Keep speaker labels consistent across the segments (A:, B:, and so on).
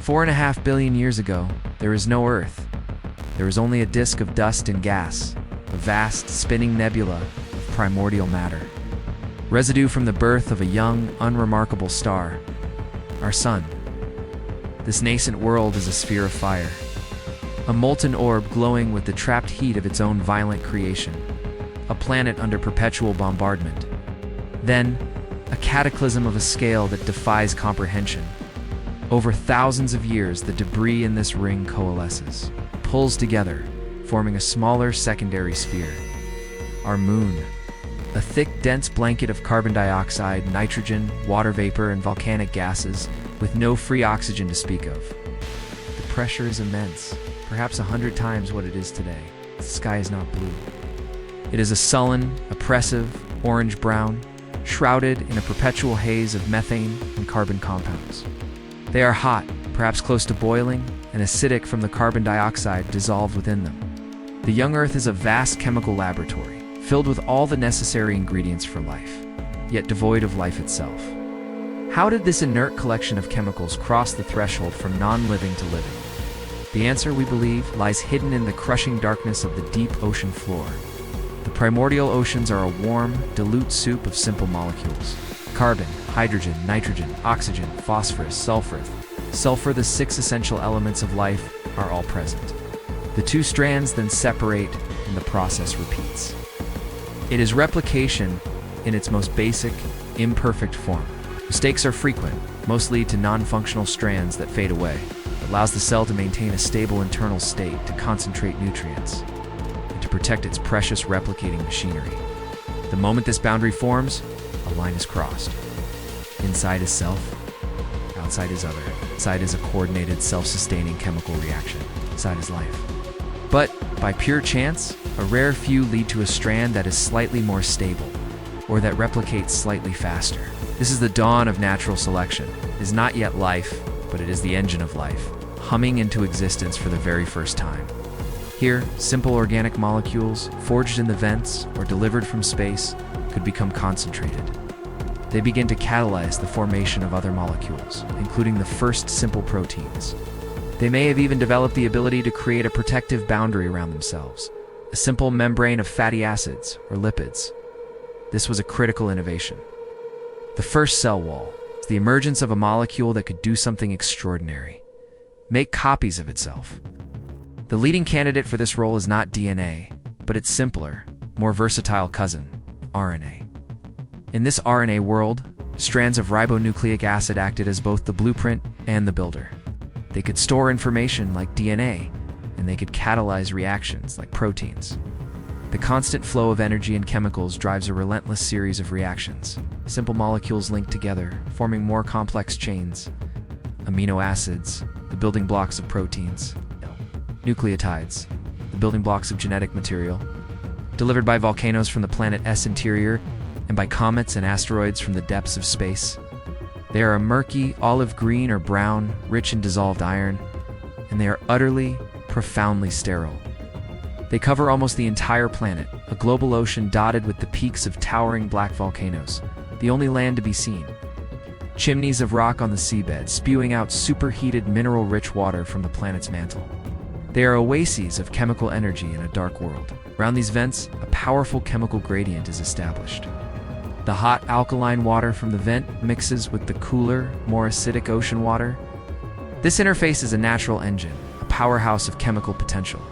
A: 4.5 billion years ago, there is no Earth. There is only a disk of dust and gas, a vast, spinning nebula of primordial matter. Residue from the birth of a young, unremarkable star, our Sun. This nascent world is a sphere of fire, a molten orb glowing with the trapped heat of its own violent creation, a planet under perpetual bombardment. Then, a cataclysm of a scale that defies comprehension. Over thousands of years, the debris in this ring coalesces, pulls together, forming a smaller secondary sphere. Our moon, a thick, dense blanket of carbon dioxide, nitrogen, water vapor, and volcanic gases, with no free oxygen to speak of. The pressure is immense, perhaps 100 times what it is today. The sky is not blue. It is a sullen, oppressive, orange-brown, shrouded in a perpetual haze of methane and carbon compounds. They are hot, perhaps close to boiling, and acidic from the carbon dioxide dissolved within them. The young Earth is a vast chemical laboratory, filled with all the necessary ingredients for life, yet devoid of life itself. How did this inert collection of chemicals cross the threshold from non-living to living? The answer, we believe, lies hidden in the crushing darkness of the deep ocean floor. The primordial oceans are a warm, dilute soup of simple molecules. Carbon, hydrogen, nitrogen, oxygen, phosphorus, sulfur, the 6 essential elements of life, are all present. The 2 strands then separate, and the process repeats. It is replication in its most basic, imperfect form. Mistakes are frequent, most lead to non-functional strands that fade away. It allows the cell to maintain a stable internal state, to concentrate nutrients, and to protect its precious replicating machinery. The moment this boundary forms, a line is crossed. Inside is self, outside is other. Inside is a coordinated, self-sustaining chemical reaction. Outside is life. But, by pure chance, a rare few lead to a strand that is slightly more stable, or that replicates slightly faster. This is the dawn of natural selection. It is not yet life, but it is the engine of life, humming into existence for the very first time. Here, simple organic molecules, forged in the vents or delivered from space, could become concentrated. They begin to catalyze the formation of other molecules, including the first simple proteins. They may have even developed the ability to create a protective boundary around themselves, a simple membrane of fatty acids or lipids. This was a critical innovation. The first cell wall is the emergence of a molecule that could do something extraordinary: make copies of itself. The leading candidate for this role is not DNA, but its simpler, more versatile cousin, RNA. In this RNA world, strands of ribonucleic acid acted as both the blueprint and the builder. They could store information like DNA, and they could catalyze reactions like proteins. The constant flow of energy and chemicals drives a relentless series of reactions. Simple molecules link together, forming more complex chains. Amino acids, the building blocks of proteins. Nucleotides, the building blocks of genetic material, delivered by volcanoes from the planet S interior and by comets and asteroids from the depths of space. They are a murky, olive green or brown, rich in dissolved iron, and they are utterly, profoundly sterile. They cover almost the entire planet, a global ocean dotted with the peaks of towering black volcanoes, the only land to be seen. Chimneys of rock on the seabed, spewing out superheated mineral-rich water from the planet's mantle. They are oases of chemical energy in a dark world. Around these vents, a powerful chemical gradient is established. The hot alkaline water from the vent mixes with the cooler, more acidic ocean water. This interface is a natural engine, a powerhouse of chemical potential.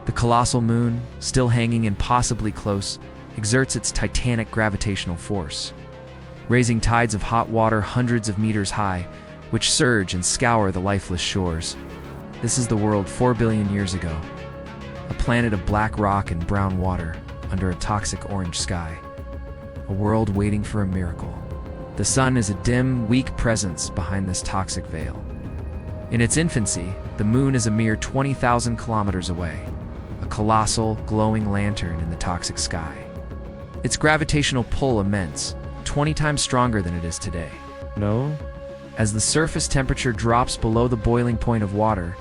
A: The colossal moon, still hanging impossibly close, exerts its titanic gravitational force, raising tides of hot water hundreds of meters high, which surge and scour the lifeless shores. This is the world 4 billion years ago, a planet of black rock and brown water under a toxic orange sky, a world waiting for a miracle. The sun is a dim, weak presence behind this toxic veil. In its infancy, the moon is a mere 20,000 kilometers away, a colossal, glowing lantern in the toxic sky. Its gravitational pull immense, 20 times stronger than it is today. No? As the surface temperature drops below the boiling point of water,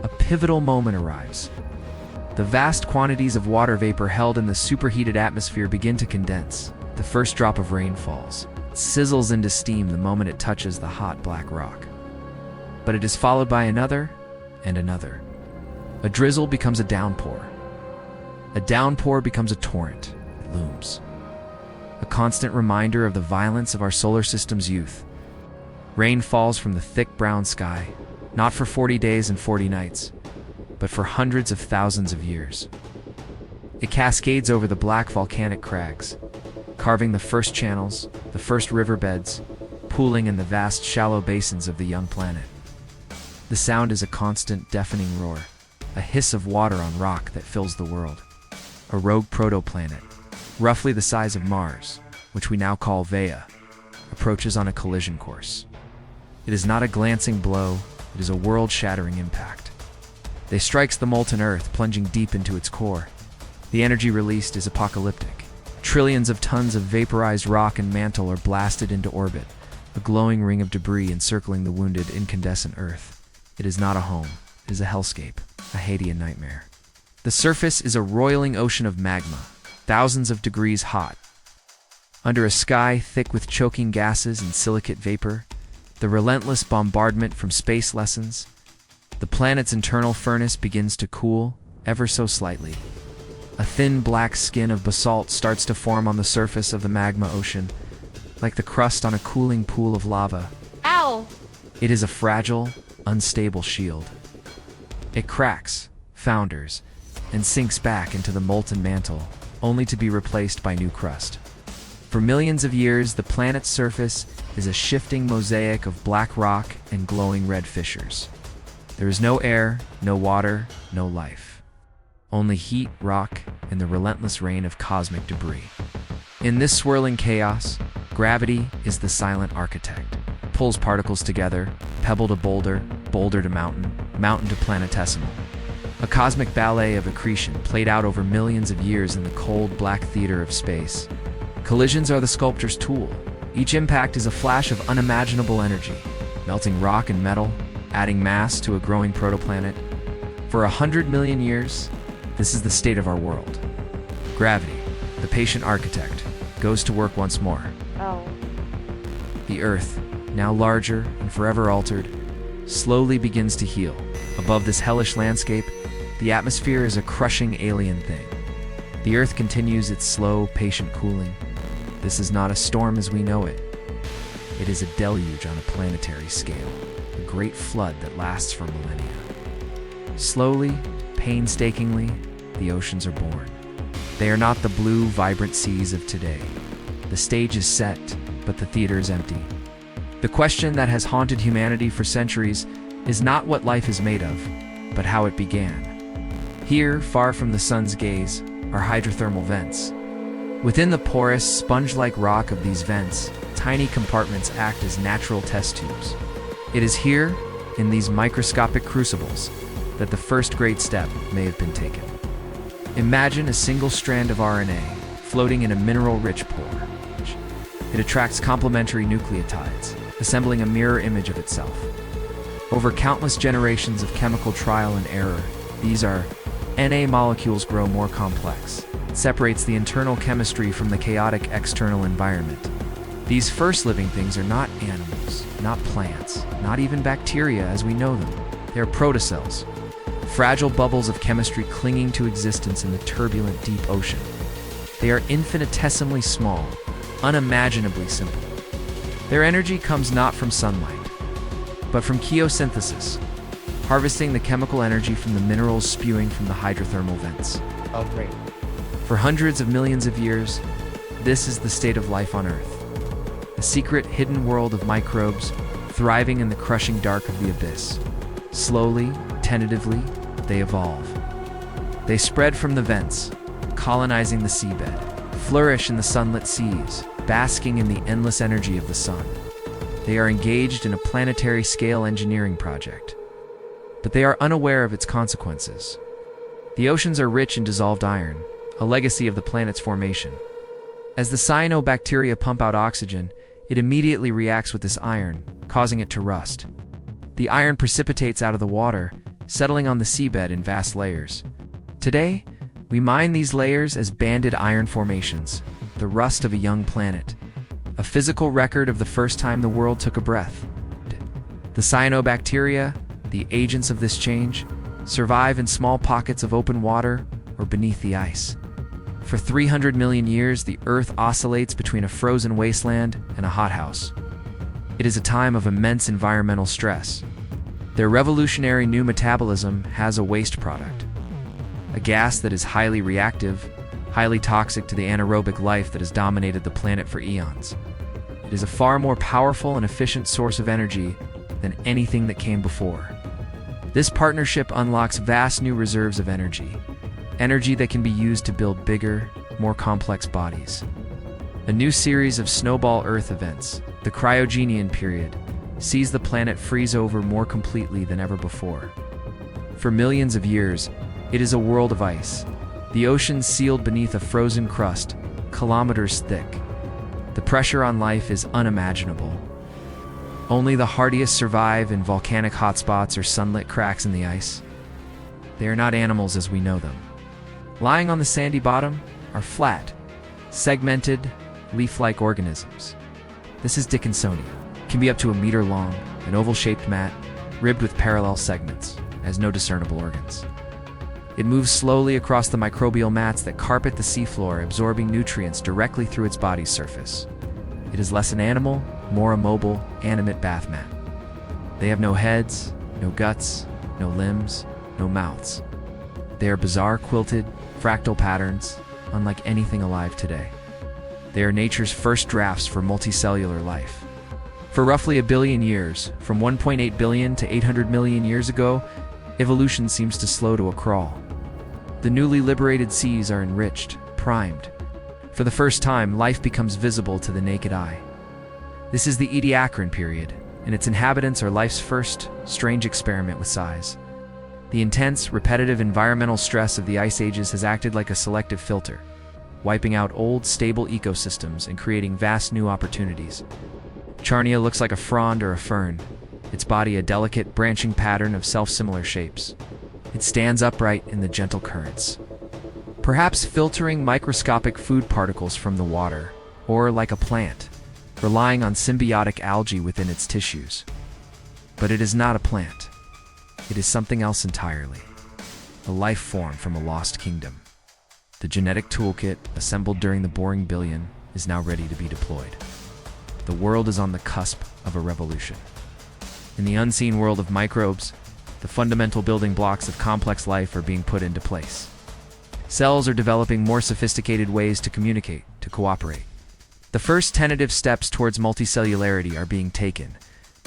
A: a pivotal moment arrives. The vast quantities of water vapor held in the superheated atmosphere begin to condense. The first drop of rain falls. It sizzles into steam the moment it touches the hot black rock. But it is followed by another and another. A drizzle becomes a downpour. A downpour becomes a torrent. It looms. A constant reminder of the violence of our solar system's youth. Rain falls from the thick brown sky, not for 40 days and 40 nights, but for hundreds of thousands of years. It cascades over the black volcanic crags, carving the first channels, the first riverbeds, pooling in the vast shallow basins of the young planet. The sound is a constant, deafening roar, a hiss of water on rock that fills the world. A rogue protoplanet, roughly the size of Mars, which we now call Vea, approaches on a collision course. It is not a glancing blow, it is a world-shattering impact. They strikes the molten Earth, plunging deep into its core. The energy released is apocalyptic. Trillions of tons of vaporized rock and mantle are blasted into orbit, a glowing ring of debris encircling the wounded, incandescent Earth. It is not a home, it is a hellscape, a Hadean nightmare. The surface is a roiling ocean of magma, thousands of degrees hot. Under a sky thick with choking gases and silicate vapor, the relentless bombardment from space lessens. The planet's internal furnace begins to cool, ever so slightly. A thin black skin of basalt starts to form on the surface of the magma ocean, like the crust on a cooling pool of lava.
B: Ow!
A: It is a fragile, unstable shield. It cracks, founders, and sinks back into the molten mantle, only to be replaced by new crust. For millions of years, the planet's surface is a shifting mosaic of black rock and glowing red fissures. There is no air, no water, no life. Only heat, rock, and the relentless rain of cosmic debris. In this swirling chaos, gravity is the silent architect. It pulls particles together, pebble to boulder, boulder to mountain, mountain to planetesimal. A cosmic ballet of accretion played out over millions of years in the cold, black theater of space. Collisions are the sculptor's tool. Each impact is a flash of unimaginable energy, melting rock and metal, adding mass to a growing protoplanet. For 100 million years, this is the state of our world. Gravity, the patient architect, goes to work once more.
B: Oh.
A: The Earth, now larger and forever altered, slowly begins to heal. Above this hellish landscape, the atmosphere is a crushing alien thing. The Earth continues its slow, patient cooling. This is not a storm as we know it. It is a deluge on a planetary scale, a great flood that lasts for millennia. Slowly, painstakingly, the oceans are born. They are not the blue, vibrant seas of today. The stage is set, but the theater is empty. The question that has haunted humanity for centuries is not what life is made of, but how it began. Here, far from the sun's gaze, are hydrothermal vents. Within the porous, sponge-like rock of these vents, tiny compartments act as natural test tubes. It is here, in these microscopic crucibles, that the first great step may have been taken. Imagine a single strand of RNA floating in a mineral-rich pore. It attracts complementary nucleotides, assembling a mirror image of itself. Over countless generations of chemical trial and error, these Na molecules grow more complex. It separates the internal chemistry from the chaotic external environment. These first living things are not animals, not plants, not even bacteria as we know them. They are protocells, fragile bubbles of chemistry clinging to existence in the turbulent deep ocean. They are infinitesimally small, unimaginably simple. Their energy comes not from sunlight, but from chemosynthesis, harvesting the chemical energy from the minerals spewing from the hydrothermal vents.
B: Oh, great.
A: For hundreds of millions of years, this is the state of life on Earth. A secret, hidden world of microbes thriving in the crushing dark of the abyss. Slowly, tentatively, they evolve. They spread from the vents, colonizing the seabed, flourish in the sunlit seas, basking in the endless energy of the sun. They are engaged in a planetary-scale engineering project, but they are unaware of its consequences. The oceans are rich in dissolved iron, a legacy of the planet's formation. As the cyanobacteria pump out oxygen, it immediately reacts with this iron, causing it to rust. The iron precipitates out of the water, settling on the seabed in vast layers. Today, we mine these layers as banded iron formations, the rust of a young planet, a physical record of the first time the world took a breath. The cyanobacteria, the agents of this change, survive in small pockets of open water or beneath the ice. For 300 million years, the Earth oscillates between a frozen wasteland and a hothouse. It is a time of immense environmental stress. Their revolutionary new metabolism has a waste product, a gas that is highly reactive, highly toxic to the anaerobic life that has dominated the planet for eons. It is a far more powerful and efficient source of energy than anything that came before. This partnership unlocks vast new reserves of energy that can be used to build bigger, more complex bodies. A new series of snowball Earth events, the Cryogenian period, sees the planet freeze over more completely than ever before. For millions of years, it is a world of ice, the oceans sealed beneath a frozen crust, kilometers thick. The pressure on life is unimaginable. Only the hardiest survive in volcanic hotspots or sunlit cracks in the ice. They are not animals as we know them. Lying on the sandy bottom are flat, segmented, leaf-like organisms. This is Dickinsonia. It can be up to a meter long, an oval-shaped mat, ribbed with parallel segments, has no discernible organs. It moves slowly across the microbial mats that carpet the seafloor, absorbing nutrients directly through its body's surface. It is less an animal, more a mobile, animate bath mat. They have no heads, no guts, no limbs, no mouths. They are bizarre quilted, fractal patterns, unlike anything alive today. They are nature's first drafts for multicellular life. For roughly a billion years, from 1.8 billion to 800 million years ago, evolution seems to slow to a crawl. The newly liberated seas are enriched, primed. For the first time, life becomes visible to the naked eye. This is the Ediacaran period, and its inhabitants are life's first, strange experiment with size. The intense, repetitive environmental stress of the ice ages has acted like a selective filter, wiping out old, stable ecosystems and creating vast new opportunities. Charnia looks like a frond or a fern, its body a delicate, branching pattern of self-similar shapes. It stands upright in the gentle currents, perhaps filtering microscopic food particles from the water, or like a plant, relying on symbiotic algae within its tissues. But it is not a plant. It is something else entirely, a life form from a lost kingdom. The genetic toolkit, assembled during the Boring Billion, is now ready to be deployed. The world is on the cusp of a revolution. In the unseen world of microbes, the fundamental building blocks of complex life are being put into place. Cells are developing more sophisticated ways to communicate, to cooperate. The first tentative steps towards multicellularity are being taken,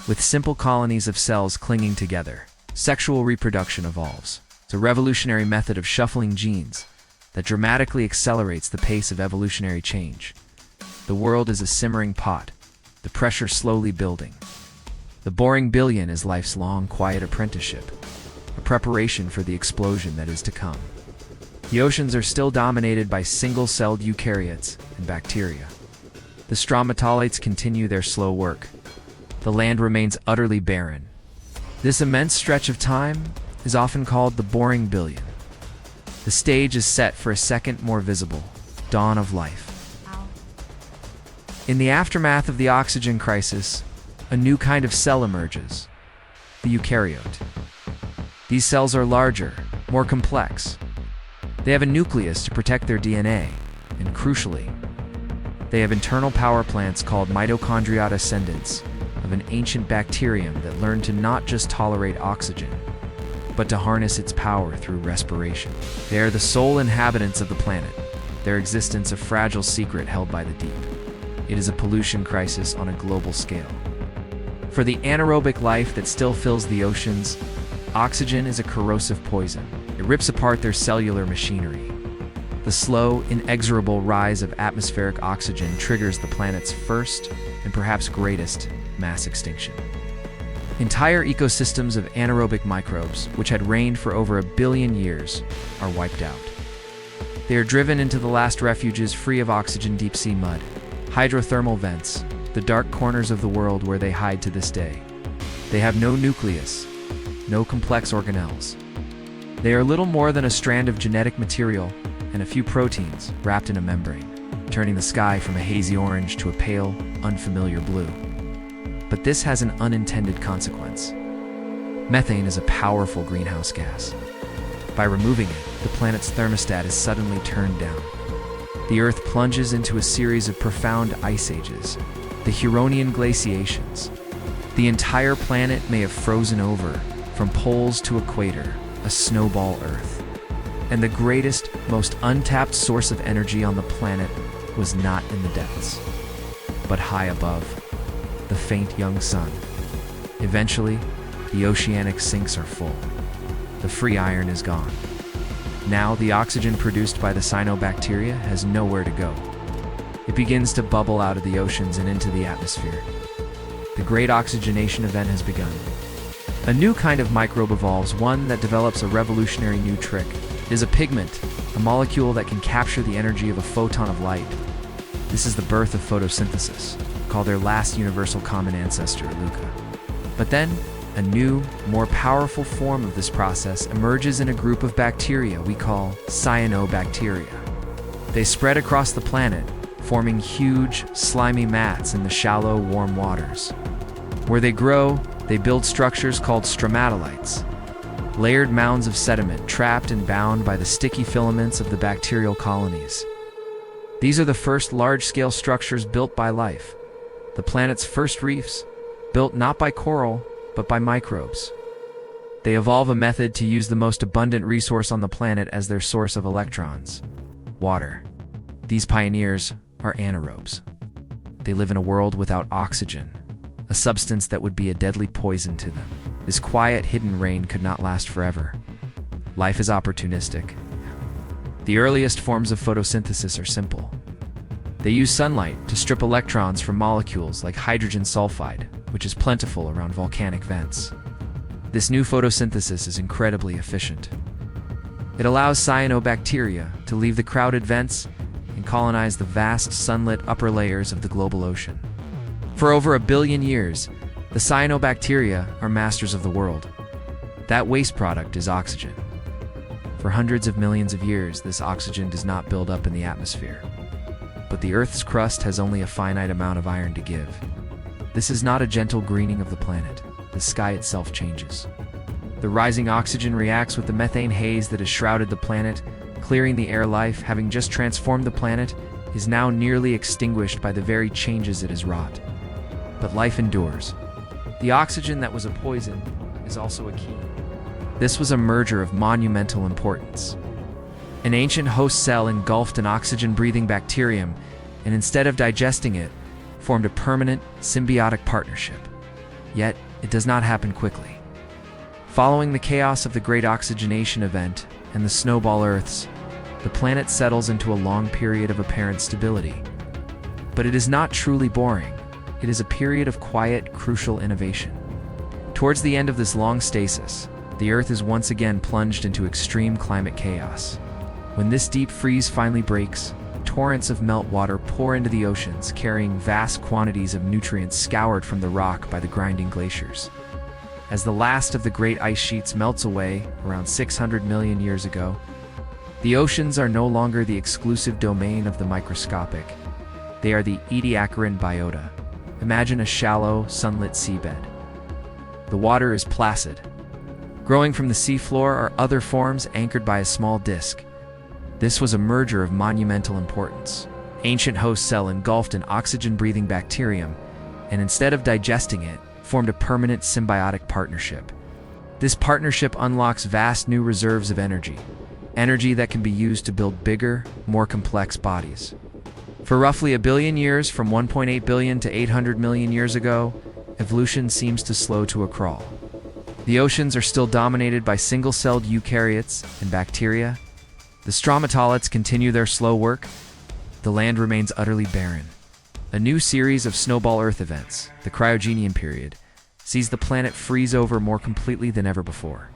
A: with simple colonies of cells clinging together. Sexual reproduction evolves. It's a revolutionary method of shuffling genes that dramatically accelerates the pace of evolutionary change. The world is a simmering pot, the pressure slowly building. The Boring Billion is life's long, quiet apprenticeship, a preparation for the explosion that is to come. The oceans are still dominated by single-celled eukaryotes and bacteria. The stromatolites continue their slow work. The land remains utterly barren. This immense stretch of time is often called the Boring Billion. The stage is set for a second, more visible dawn of life. In the aftermath of the oxygen crisis, a new kind of cell emerges, the eukaryote. These cells are larger, more complex. They have a nucleus to protect their DNA, and crucially, they have internal power plants called mitochondrial descendants of an ancient bacterium that learned to not just tolerate oxygen, but to harness its power through respiration. They are the sole inhabitants of the planet, their existence a fragile secret held by the deep. It is a pollution crisis on a global scale. For the anaerobic life that still fills the oceans, oxygen is a corrosive poison. It rips apart their cellular machinery. The slow, inexorable rise of atmospheric oxygen triggers the planet's first, and perhaps greatest, mass extinction. Entire ecosystems of anaerobic microbes, which had reigned for over 1 billion years, are wiped out. They are driven into the last refuges free of oxygen deep-sea mud, hydrothermal vents, the dark corners of the world where they hide to this day. They have no nucleus, no complex organelles. They are little more than a strand of genetic material and a few proteins wrapped in a membrane, turning the sky from a hazy orange to a pale, unfamiliar blue. But this has an unintended consequence. Methane is a powerful greenhouse gas. By removing it, the planet's thermostat is suddenly turned down. The Earth plunges into a series of profound ice ages, the Huronian glaciations. The entire planet may have frozen over, from poles to equator, a snowball Earth. And the greatest, most untapped source of energy on the planet was not in the depths, but high above, the faint young sun. Eventually, the oceanic sinks are full. The free iron is gone. Now, the oxygen produced by the cyanobacteria has nowhere to go. It begins to bubble out of the oceans and into the atmosphere. The great oxygenation event has begun. A new kind of microbe evolves, one that develops a revolutionary new trick. It is a pigment, a molecule that can capture the energy of a photon of light. This is the birth of photosynthesis, called their last universal common ancestor, Luca. But then, a new, more powerful form of this process emerges in a group of bacteria we call cyanobacteria. They spread across the planet, forming huge, slimy mats in the shallow, warm waters. Where they grow, they build structures called stromatolites, layered mounds of sediment trapped and bound by the sticky filaments of the bacterial colonies. These are the first large-scale structures built by life, the planet's first reefs, built not by coral, but by microbes. They evolve a method to use the most abundant resource on the planet as their source of electrons: water. These pioneers are anaerobes. They live in a world without oxygen, a substance that would be a deadly poison to them. This quiet, hidden rain could not last forever. Life is opportunistic. The earliest forms of photosynthesis are simple. They use sunlight to strip electrons from molecules like hydrogen sulfide, which is plentiful around volcanic vents. This new photosynthesis is incredibly efficient. It allows cyanobacteria to leave the crowded vents and colonize the vast sunlit upper layers of the global ocean. For over 1 billion years, the cyanobacteria are masters of the world. That waste product is oxygen. For hundreds of millions of years, this oxygen does not build up in the atmosphere. But the Earth's crust has only a finite amount of iron to give. This is not a gentle greening of the planet. The sky itself changes. The rising oxygen reacts with the methane haze that has shrouded the planet, clearing the air. Life, having just transformed the planet, is now nearly extinguished by the very changes it has wrought. But life endures. The oxygen that was a poison is also a key. This was a merger of monumental importance. An ancient host cell engulfed an oxygen-breathing bacterium, and instead of digesting it, formed a permanent, symbiotic partnership. Yet, it does not happen quickly. Following the chaos of the Great Oxygenation Event and the snowball Earths, the planet settles into a long period of apparent stability. But it is not truly boring. It is a period of quiet, crucial innovation. Towards the end of this long stasis, the Earth is once again plunged into extreme climate chaos. When this deep freeze finally breaks, torrents of meltwater pour into the oceans, carrying vast quantities of nutrients scoured from the rock by the grinding glaciers. As the last of the great ice sheets melts away around 600 million years ago, the oceans are no longer the exclusive domain of the microscopic. They are the Ediacaran biota. Imagine a shallow, sunlit seabed. The water is placid. Growing from the seafloor are other forms anchored by a small disk. This was a merger of monumental importance. Ancient host cell engulfed an oxygen-breathing bacterium, and instead of digesting it, formed a permanent symbiotic partnership. This partnership unlocks vast new reserves of energy that can be used to build bigger, more complex bodies. For roughly 1 billion years, from 1.8 billion to 800 million years ago, evolution seems to slow to a crawl. The oceans are still dominated by single-celled eukaryotes and bacteria. The stromatolites continue their slow work. The land remains utterly barren. A new series of snowball Earth events, the Cryogenian period, sees the planet freeze over more completely than ever before.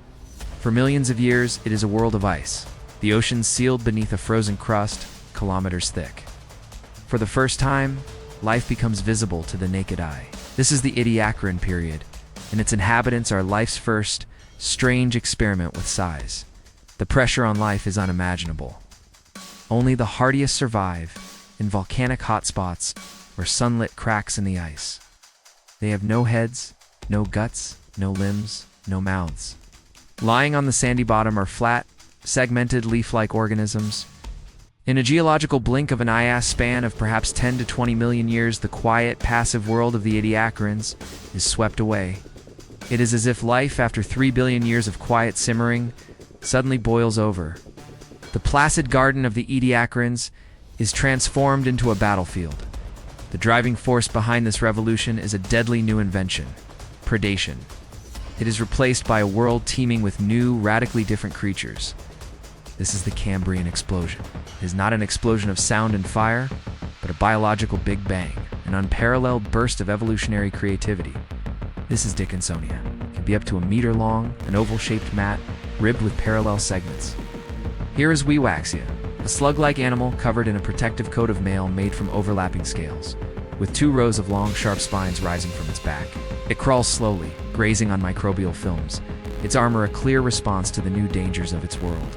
A: For millions of years, it is a world of ice, the oceans sealed beneath a frozen crust, kilometers thick. For the first time, life becomes visible to the naked eye. This is the Ediacaran period, and its inhabitants are life's first, strange experiment with size. The pressure on life is unimaginable. Only the hardiest survive in volcanic hotspots or sunlit cracks in the ice. They have no heads, no guts, no limbs, no mouths. Lying on the sandy bottom are flat, segmented leaf-like organisms. In a geological blink of an eye span of perhaps 10 to 20 million years, the quiet, passive world of the Ediacarans is swept away. It is as if life, after 3 billion years of quiet simmering, suddenly boils over. The placid garden of the Ediacarans is transformed into a battlefield. The driving force behind this revolution is a deadly new invention: predation. It is replaced by a world teeming with new, radically different creatures. This is the Cambrian explosion. It is not an explosion of sound and fire, but a biological Big Bang, an unparalleled burst of evolutionary creativity. This is Dickinsonia. It can be up to a meter long, an oval-shaped mat, ribbed with parallel segments. Here is Weewaxia, a slug-like animal covered in a protective coat of mail made from overlapping scales, with 2 rows of long, sharp spines rising from its back. It crawls slowly, grazing on microbial films, its armor a clear response to the new dangers of its world.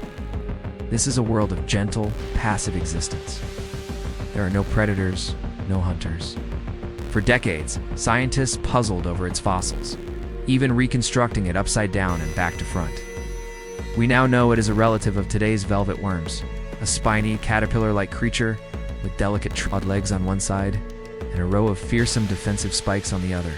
A: This is a world of gentle, passive existence. There are no predators, no hunters. For decades, scientists puzzled over its fossils, even reconstructing it upside down and back to front. We now know it is a relative of today's velvet worms, a spiny, caterpillar-like creature with delicate trod legs on one side and a row of fearsome defensive spikes on the other.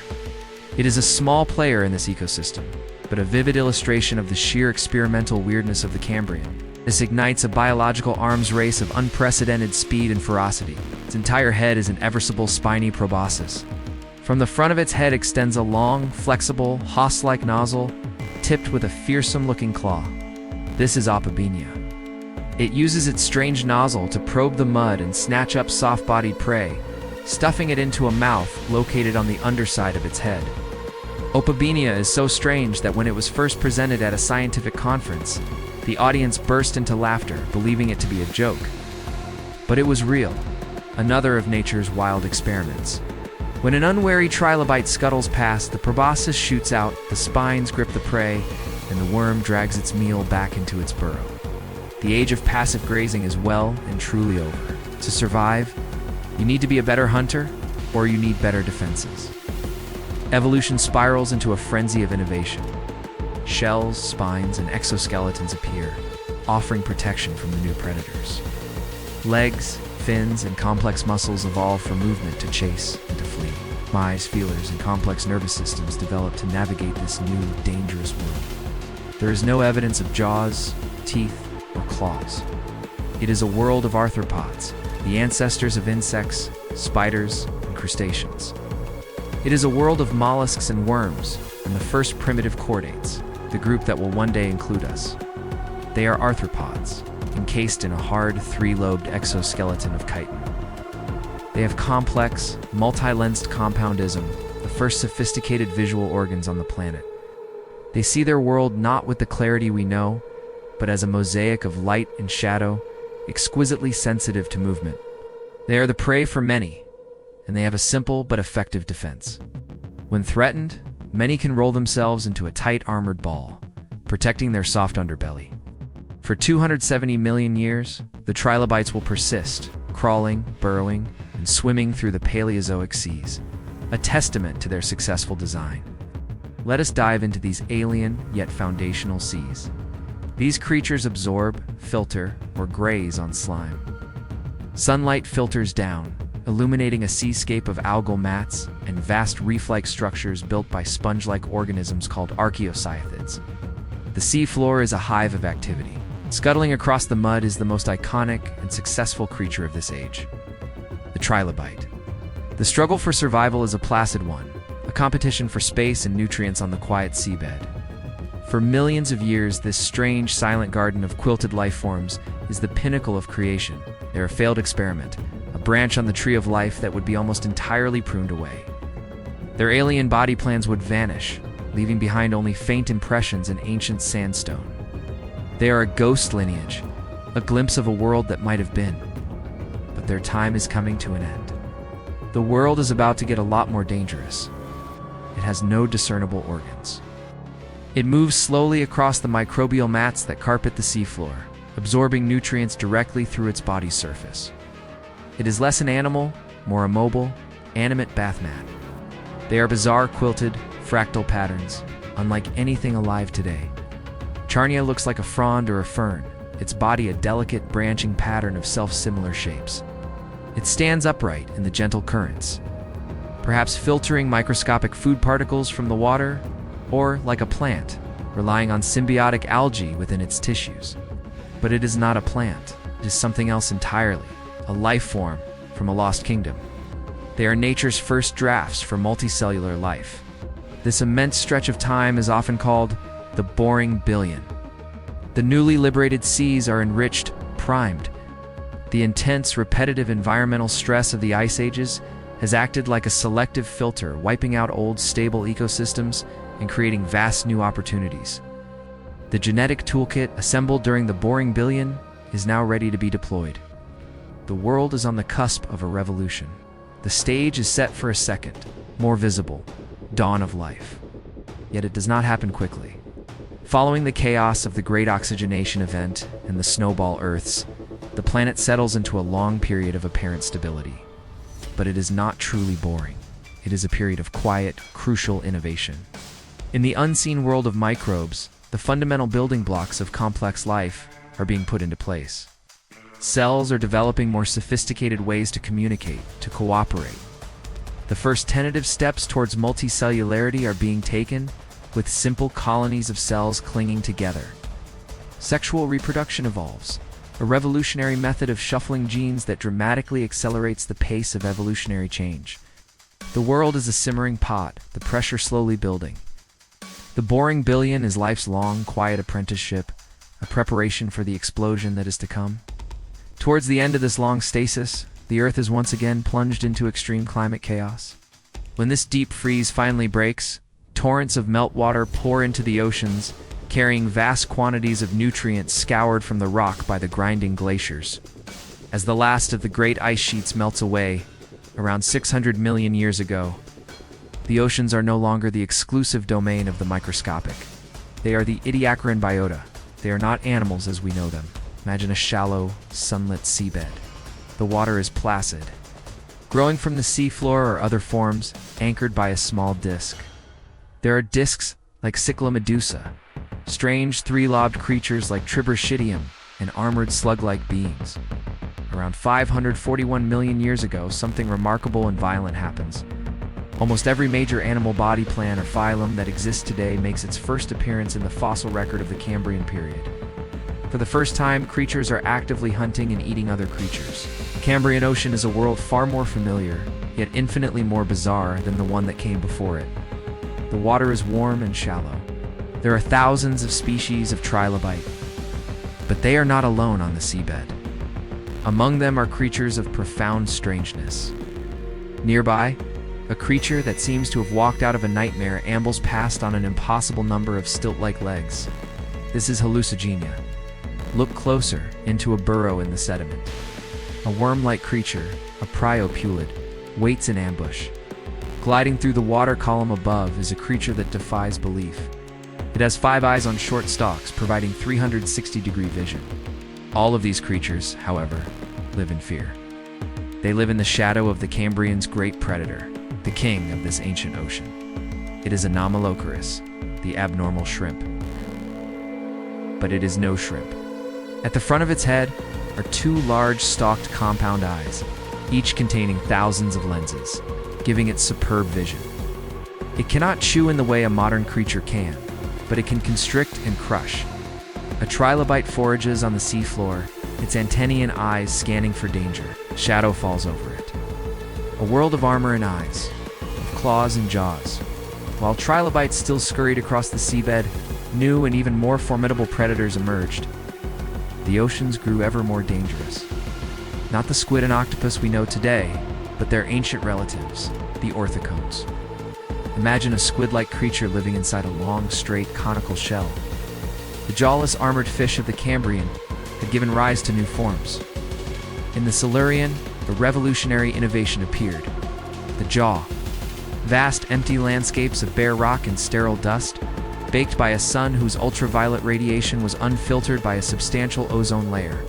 A: It is a small player in this ecosystem, but a vivid illustration of the sheer experimental weirdness of the Cambrian. This ignites a biological arms race of unprecedented speed and ferocity. Its entire head is an eversible, spiny proboscis. From the front of its head extends a long, flexible, hawk-like nozzle, tipped with a fearsome-looking claw. This is Opabenia. It uses its strange nozzle to probe the mud and snatch up soft-bodied prey, stuffing it into a mouth located on the underside of its head. Opabenia is so strange that when it was first presented at a scientific conference, the audience burst into laughter, believing it to be a joke. But it was real, another of nature's wild experiments. When an unwary trilobite scuttles past, the proboscis shoots out, the spines grip the prey, and the worm drags its meal back into its burrow. The age of passive grazing is well and truly over. To survive, you need to be a better hunter, or you need better defenses. Evolution spirals into a frenzy of innovation. Shells, spines, and exoskeletons appear, offering protection from the new predators. Legs, fins, and complex muscles evolve for movement to chase and to flee. Eyes, feelers, and complex nervous systems develop to navigate this new, dangerous world. There is no evidence of jaws, teeth, or claws. It is a world of arthropods, the ancestors of insects, spiders, and crustaceans. It is a world of mollusks and worms, and the first primitive chordates, the group that will one day include us. They are arthropods, encased in a hard, 3-lobed exoskeleton of chitin. They have complex, multi-lensed compoundism, the first sophisticated visual organs on the planet. They see their world not with the clarity we know, but as a mosaic of light and shadow, exquisitely sensitive to movement. They are the prey for many, and they have a simple but effective defense. When threatened, many can roll themselves into a tight armored ball, protecting their soft underbelly. For 270 million years, the trilobites will persist, crawling, burrowing, and swimming through the Paleozoic seas, a testament to their successful design. Let us dive into these alien yet foundational seas. These creatures absorb, filter, or graze on slime. Sunlight filters down, illuminating a seascape of algal mats and vast reef-like structures built by sponge-like organisms called archaeocyathids. The sea floor is a hive of activity. Scuttling across the mud is the most iconic and successful creature of this age, the trilobite. The struggle for survival is a placid one, a competition for space and nutrients on the quiet seabed. For millions of years, this strange, silent garden of quilted life forms is the pinnacle of creation. They're a failed experiment, a branch on the tree of life that would be almost entirely pruned away. Their alien body plans would vanish, leaving behind only faint impressions in ancient sandstone. They are a ghost lineage, a glimpse of a world that might have been. But their time is coming to an end. The world is about to get a lot more dangerous. It has no discernible organs. It moves slowly across the microbial mats that carpet the seafloor, absorbing nutrients directly through its body's surface. It is less an animal, more a mobile, animate bath mat. They are bizarre quilted, fractal patterns, unlike anything alive today. Charnia looks like a frond or a fern, its body a delicate branching pattern of self-similar shapes. It stands upright in the gentle currents, perhaps filtering microscopic food particles from the water, or, like a plant, relying on symbiotic algae within its tissues. But it is not a plant, it is something else entirely, a life form from a lost kingdom. They are nature's first drafts for multicellular life. This immense stretch of time is often called the boring billion. The newly liberated seas are enriched, primed. The intense, repetitive environmental stress of the ice ages has acted like a selective filter, wiping out old, stable ecosystems and creating vast new opportunities. The genetic toolkit assembled during the boring billion is now ready to be deployed. The world is on the cusp of a revolution. The stage is set for a second, more visible, dawn of life. Yet it does not happen quickly. Following the chaos of the Great Oxygenation Event and the snowball Earths, the planet settles into a long period of apparent stability. But it is not truly boring. It is a period of quiet, crucial innovation. In the unseen world of microbes, the fundamental building blocks of complex life are being put into place. Cells are developing more sophisticated ways to communicate, to cooperate. The first tentative steps towards multicellularity are being taken, with simple colonies of cells clinging together. Sexual reproduction evolves, a revolutionary method of shuffling genes that dramatically accelerates the pace of evolutionary change. The world is a simmering pot, the pressure slowly building. The boring billion is life's long, quiet apprenticeship, a preparation for the explosion that is to come. Towards the end of this long stasis, the Earth is once again plunged into extreme climate chaos. When this deep freeze finally breaks, torrents of meltwater pour into the oceans, carrying vast quantities of nutrients scoured from the rock by the grinding glaciers. As the last of the great ice sheets melts away, around 600 million years ago, the oceans are no longer the exclusive domain of the microscopic. They are the Ediacaran biota. They are not animals as we know them. Imagine a shallow, sunlit seabed. The water is placid, growing from the seafloor or other forms, anchored by a small disc. There are discs like Cyclomedusa, strange three-lobed creatures like Tribershitium, and armored slug-like beings. Around 541 million years ago, something remarkable and violent happens. Almost every major animal body plan or phylum that exists today makes its first appearance in the fossil record of the Cambrian period. For the first time, creatures are actively hunting and eating other creatures. The Cambrian Ocean is a world far more familiar, yet infinitely more bizarre than the one that came before it. The water is warm and shallow. There are thousands of species of trilobite, but they are not alone on the seabed. Among them are creatures of profound strangeness. Nearby, a creature that seems to have walked out of a nightmare ambles past on an impossible number of stilt-like legs. This is hallucigenia. Look closer, into a burrow in the sediment. A worm-like creature, a priopulid, waits in ambush. Gliding through the water column above is a creature that defies belief. It has 5 eyes on short stalks, providing 360-degree vision. All of these creatures, however, live in fear. They live in the shadow of the Cambrian's great predator, the king of this ancient ocean. It is Anomalocaris, the abnormal shrimp. But it is no shrimp. At the front of its head are 2 large stalked compound eyes, each containing thousands of lenses, giving it superb vision. It cannot chew in the way a modern creature can, but it can constrict and crush. A trilobite forages on the seafloor, its antennae and eyes scanning for danger. Shadow falls over it. A world of armor and eyes, of claws and jaws. While trilobites still scurried across the seabed, new and even more formidable predators emerged. The oceans grew ever more dangerous. Not the squid and octopus we know today, but their ancient relatives, the orthocones. Imagine a squid-like creature living inside a long, straight, conical shell. The jawless armored fish of the Cambrian had given rise to new forms. In the Silurian, a revolutionary innovation appeared: the jaw. Vast, empty landscapes of bare rock and sterile dust, baked by a sun whose ultraviolet radiation was unfiltered by a substantial ozone layer.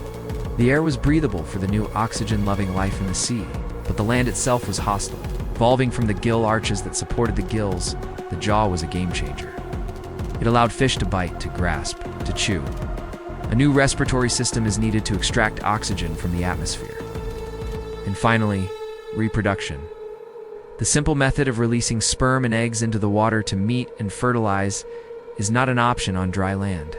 A: The air was breathable for the new oxygen-loving life in the sea, but the land itself was hostile. Evolving from the gill arches that supported the gills, the jaw was a game changer. It allowed fish to bite, to grasp, to chew. A new respiratory system is needed to extract oxygen from the atmosphere. And finally, reproduction. The simple method of releasing sperm and eggs into the water to meet and fertilize is not an option on dry land.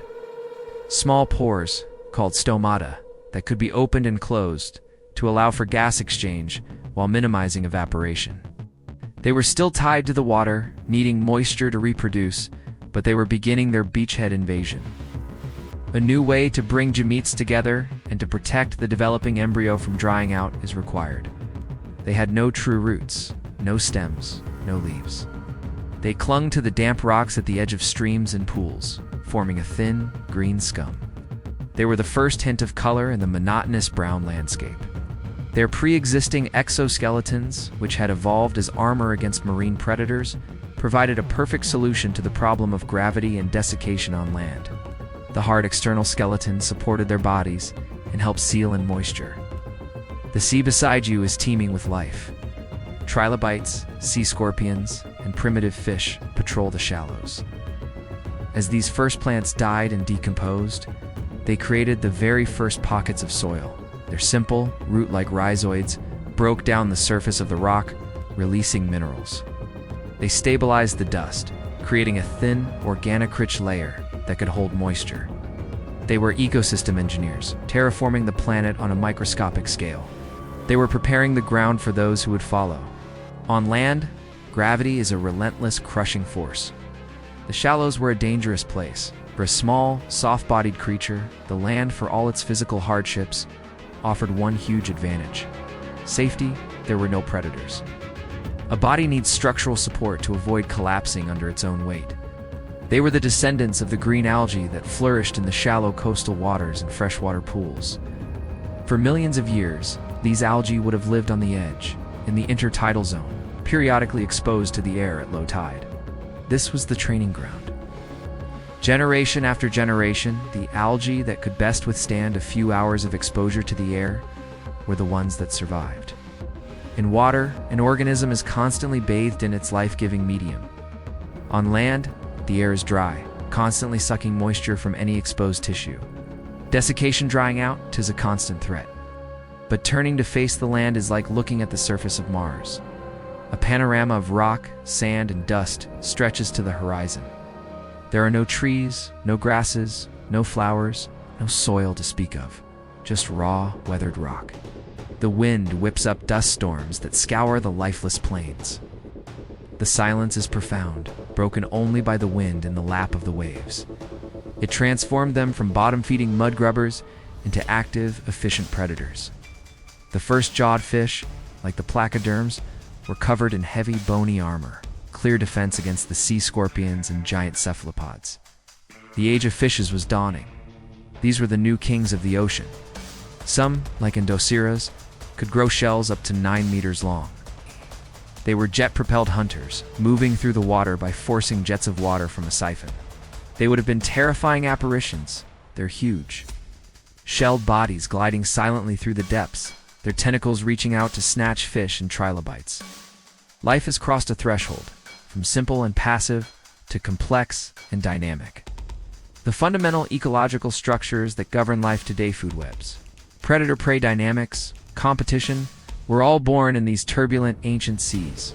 A: Small pores, called stomata, that could be opened and closed to allow for gas exchange while minimizing evaporation. They were still tied to the water, needing moisture to reproduce, but they were beginning their beachhead invasion. A new way to bring gametes together and to protect the developing embryo from drying out is required. They had no true roots, no stems, no leaves. They clung to the damp rocks at the edge of streams and pools, forming a thin, green scum. They were the first hint of color in the monotonous brown landscape. Their pre-existing exoskeletons, which had evolved as armor against marine predators, provided a perfect solution to the problem of gravity and desiccation on land. The hard external skeleton supported their bodies and helped seal in moisture. The sea beside you is teeming with life. Trilobites, sea scorpions, and primitive fish patrol the shallows. As these first plants died and decomposed, they created the very first pockets of soil. Their simple, root-like rhizoids broke down the surface of the rock, releasing minerals. They stabilized the dust, creating a thin, organic-rich layer that could hold moisture. They were ecosystem engineers, terraforming the planet on a microscopic scale. They were preparing the ground for those who would follow. On land, gravity is a relentless, crushing force. The shallows were a dangerous place. For a small, soft-bodied creature, the land, for all its physical hardships, offered one huge advantage. Safety. There were no predators. A body needs structural support to avoid collapsing under its own weight. They were the descendants of the green algae that flourished in the shallow coastal waters and freshwater pools. For millions of years, these algae would have lived on the edge, in the intertidal zone, periodically exposed to the air at low tide. This was the training ground. Generation after generation, the algae that could best withstand a few hours of exposure to the air were the ones that survived. In water, an organism is constantly bathed in its life-giving medium. On land, the air is dry, constantly sucking moisture from any exposed tissue. Desiccation drying out, 'tis a constant threat. But turning to face the land is like looking at the surface of Mars. A panorama of rock, sand, and dust stretches to the horizon. There are no trees, no grasses, no flowers, no soil to speak of, just raw, weathered rock. The wind whips up dust storms that scour the lifeless plains. The silence is profound, broken only by the wind in the lap of the waves. It transformed them from bottom-feeding mud grubbers into active, efficient predators. The first jawed fish, like the placoderms, were covered in heavy, bony armor, clear defense against the sea scorpions and giant cephalopods. The age of fishes was dawning. These were the new kings of the ocean. Some, like Dinosaurs, could grow shells up to 9 meters long. They were jet-propelled hunters, moving through the water by forcing jets of water from a siphon. They would have been terrifying apparitions. They're huge. Shelled bodies gliding silently through the depths, their tentacles reaching out to snatch fish and trilobites. Life has crossed a threshold, from simple and passive to complex and dynamic. The fundamental ecological structures that govern life today, food webs, predator-prey dynamics, competition, were all born in these turbulent ancient seas.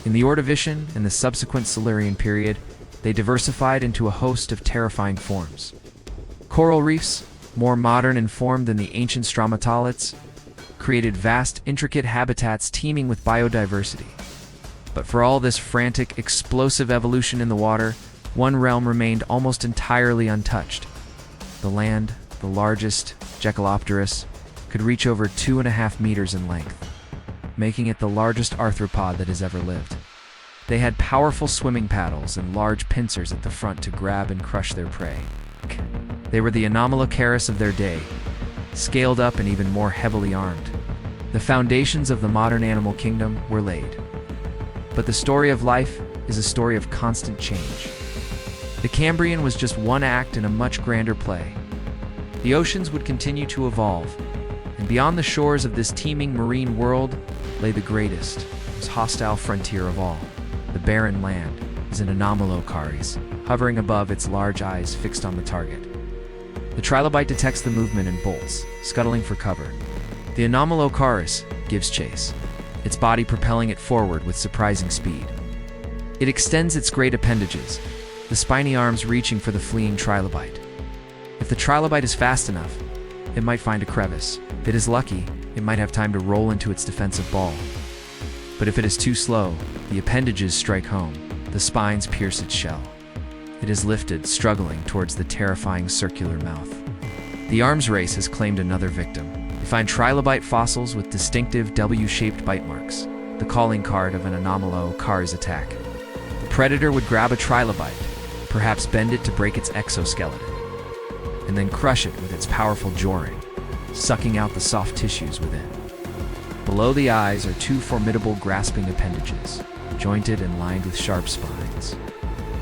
A: In the Ordovician and the subsequent Silurian period, they diversified into a host of terrifying forms. Coral reefs, more modern in form than the ancient stromatolites, created vast, intricate habitats teeming with biodiversity. But for all this frantic, explosive evolution in the water, one realm remained almost entirely untouched. The land, the largest, Jekyllopterus, could reach over 2.5 meters in length, making it the largest arthropod that has ever lived. They had powerful swimming paddles and large pincers at the front to grab and crush their prey. They were the Anomalocaris of their day, scaled up and even more heavily armed. The foundations of the modern animal kingdom were laid. But the story of life is a story of constant change. The Cambrian was just one act in a much grander play. The oceans would continue to evolve, and beyond the shores of this teeming marine world lay the greatest, most hostile frontier of all, the barren land, is an anomalocaris, hovering above its large eyes fixed on the target. The trilobite detects the movement and bolts, scuttling for cover. The anomalocaris gives chase, its body propelling it forward with surprising speed. It extends its great appendages, the spiny arms reaching for the fleeing trilobite. If the trilobite is fast enough, it might find a crevice. If it is lucky, it might have time to roll into its defensive ball. But if it is too slow, the appendages strike home, the spines pierce its shell. It is lifted, struggling towards the terrifying circular mouth. The arms race has claimed another victim. They find trilobite fossils with distinctive W-shaped bite marks, the calling card of an anomalocaris attack. The predator would grab a trilobite, perhaps bend it to break its exoskeleton, and then crush it with its powerful jaw ring, sucking out the soft tissues within. Below the eyes are two formidable grasping appendages, jointed and lined with sharp spines.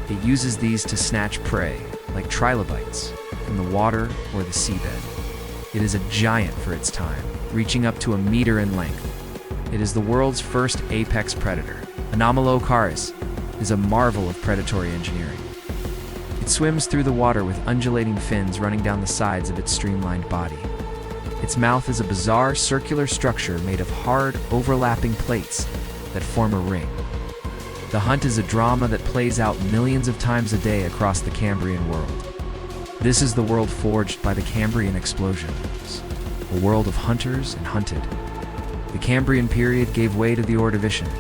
A: It uses these to snatch prey, like trilobites, from the water or the seabed. It is a giant for its time, reaching up to 1 meter in length. It is the world's first apex predator. Anomalocaris is a marvel of predatory engineering. It swims through the water with undulating fins running down the sides of its streamlined body. Its mouth is a bizarre circular structure made of hard, overlapping plates that form a ring. The hunt is a drama that plays out millions of times a day across the Cambrian world. This is the world forged by the Cambrian explosions, a world of hunters and hunted. The Cambrian period gave way to the Ordovician.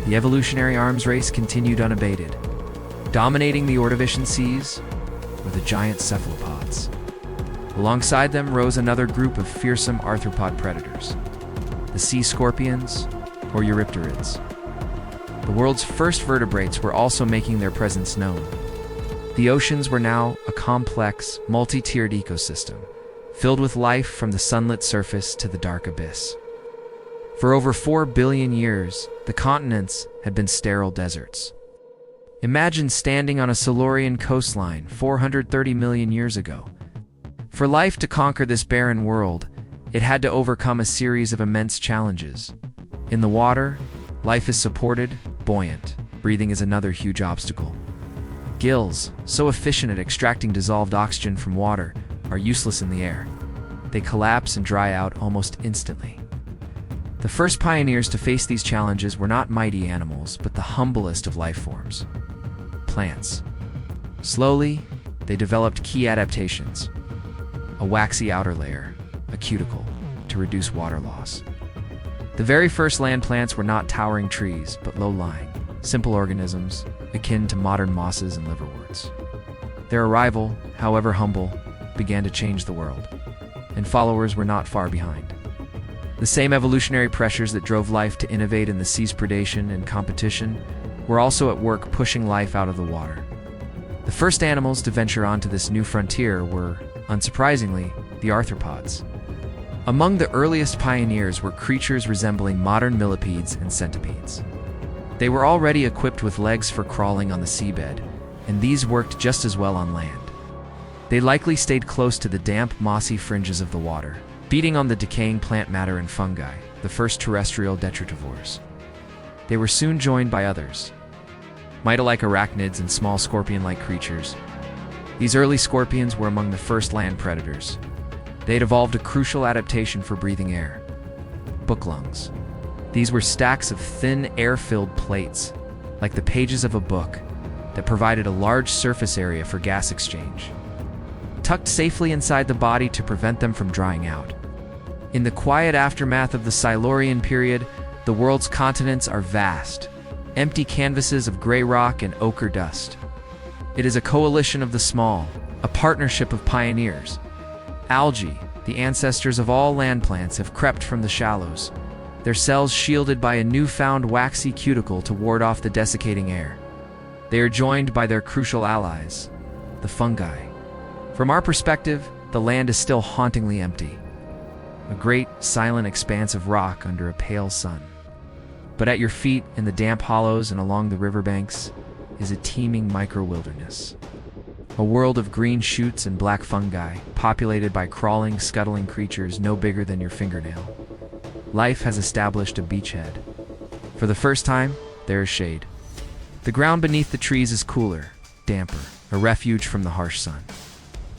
A: The evolutionary arms race continued unabated. Dominating the Ordovician seas were the giant cephalopods. Alongside them rose another group of fearsome arthropod predators, the sea scorpions or eurypterids. The world's first vertebrates were also making their presence known. The oceans were now a complex, multi-tiered ecosystem, filled with life from the sunlit surface to the dark abyss. For over 4 billion years, the continents had been sterile deserts. Imagine standing on a Silurian coastline 430 million years ago. For life to conquer this barren world, it had to overcome a series of immense challenges. In the water, life is supported, buoyant. Breathing is another huge obstacle. Gills, so efficient at extracting dissolved oxygen from water, are useless in the air. They collapse and dry out almost instantly. The first pioneers to face these challenges were not mighty animals, but the humblest of life forms: plants. Slowly, they developed key adaptations: a waxy outer layer, a cuticle, to reduce water loss. The very first land plants were not towering trees, but low-lying, simple organisms, akin to modern mosses and liverworts. Their arrival, however humble, began to change the world, and followers were not far behind. The same evolutionary pressures that drove life to innovate in the sea's predation and competition were also at work pushing life out of the water. The first animals to venture onto this new frontier were, unsurprisingly, the arthropods. Among the earliest pioneers were creatures resembling modern millipedes and centipedes. They were already equipped with legs for crawling on the seabed, and these worked just as well on land. They likely stayed close to the damp, mossy fringes of the water, beating on the decaying plant matter and fungi, the first terrestrial detritivores. They were soon joined by others, mito-like arachnids and small scorpion-like creatures. These early scorpions were among the first land predators. They had evolved a crucial adaptation for breathing air: book lungs. These were stacks of thin, air-filled plates, like the pages of a book, that provided a large surface area for gas exchange, tucked safely inside the body to prevent them from drying out. In the quiet aftermath of the Silurian period, the world's continents are vast, empty canvases of gray rock and ochre dust. It is a coalition of the small, a partnership of pioneers. Algae, the ancestors of all land plants, have crept from the shallows, their cells shielded by a newfound waxy cuticle to ward off the desiccating air. They are joined by their crucial allies, the fungi. From our perspective, the land is still hauntingly empty, a great, silent expanse of rock under a pale sun. But at your feet, in the damp hollows and along the riverbanks, is a teeming micro-wilderness. A world of green shoots and black fungi, populated by crawling, scuttling creatures no bigger than your fingernail. Life has established a beachhead. For the first time, there is shade. The ground beneath the trees is cooler, damper, a refuge from the harsh sun.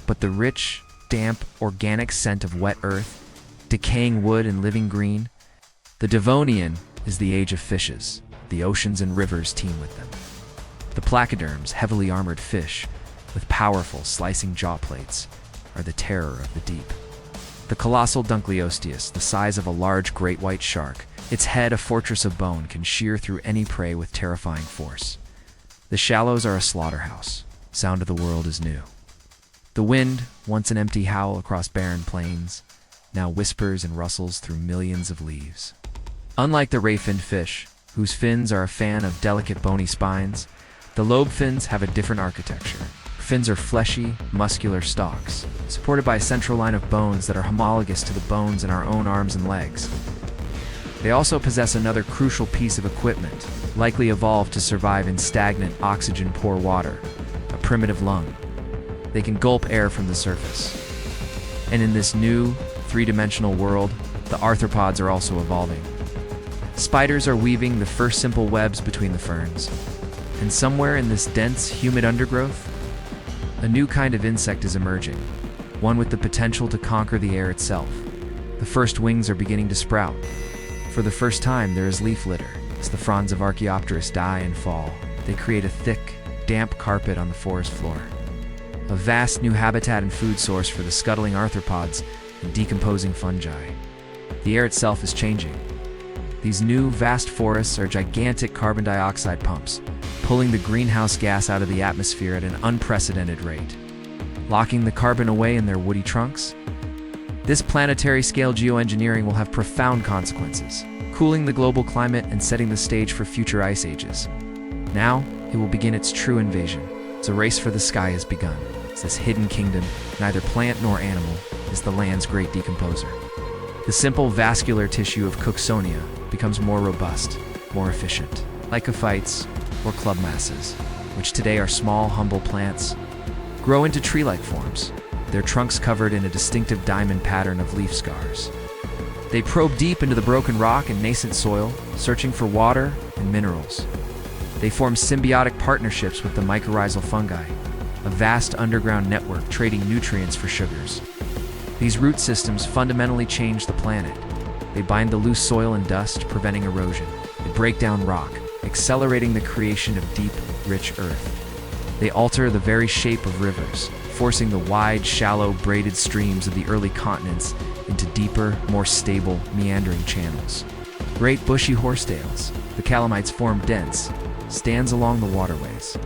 A: But the rich, damp, organic scent of wet earth, decaying wood and living green, the Devonian is the age of fishes. The oceans and rivers teem with them. The placoderms, heavily armored fish, with powerful, slicing jaw plates, are the terror of the deep. The colossal Dunkleosteus, the size of a large great white shark, its head a fortress of bone, can shear through any prey with terrifying force. The shallows are a slaughterhouse. Sound of the world is new. The wind, once an empty howl across barren plains, now whispers and rustles through millions of leaves. Unlike the ray-finned fish, whose fins are a fan of delicate bony spines, the lobe fins have a different architecture. Fins are fleshy, muscular stalks, supported by a central line of bones that are homologous to the bones in our own arms and legs. They also possess another crucial piece of equipment, likely evolved to survive in stagnant, oxygen-poor water, a primitive lung. They can gulp air from the surface. And in this new, three-dimensional world, the arthropods are also evolving. Spiders are weaving the first simple webs between the ferns. And somewhere in this dense, humid undergrowth, a new kind of insect is emerging, one with the potential to conquer the air itself. The first wings are beginning to sprout. For the first time, there is leaf litter. As the fronds of Archaeopteris die and fall, they create a thick, damp carpet on the forest floor. A vast new habitat and food source for the scuttling arthropods and decomposing fungi. The air itself is changing. These new, vast forests are gigantic carbon dioxide pumps, pulling the greenhouse gas out of the atmosphere at an unprecedented rate. Locking the carbon away in their woody trunks? This planetary-scale geoengineering will have profound consequences, cooling the global climate and setting the stage for future ice ages. Now, it will begin its true invasion. A race for the sky has begun. This hidden kingdom, neither plant nor animal, is the land's great decomposer. The simple vascular tissue of Cooksonia becomes more robust, more efficient. Lycophytes, or club masses, which today are small, humble plants, grow into tree-like forms, their trunks covered in a distinctive diamond pattern of leaf scars. They probe deep into the broken rock and nascent soil, searching for water and minerals. They form symbiotic partnerships with the mycorrhizal fungi, a vast underground network trading nutrients for sugars. These root systems fundamentally change the planet. They bind the loose soil and dust, preventing erosion. They break down rock, accelerating the creation of deep, rich earth. They alter the very shape of rivers, forcing the wide, shallow, braided streams of the early continents into deeper, more stable, meandering channels. Great bushy horsetails, the calamites form dense, stands along the waterways.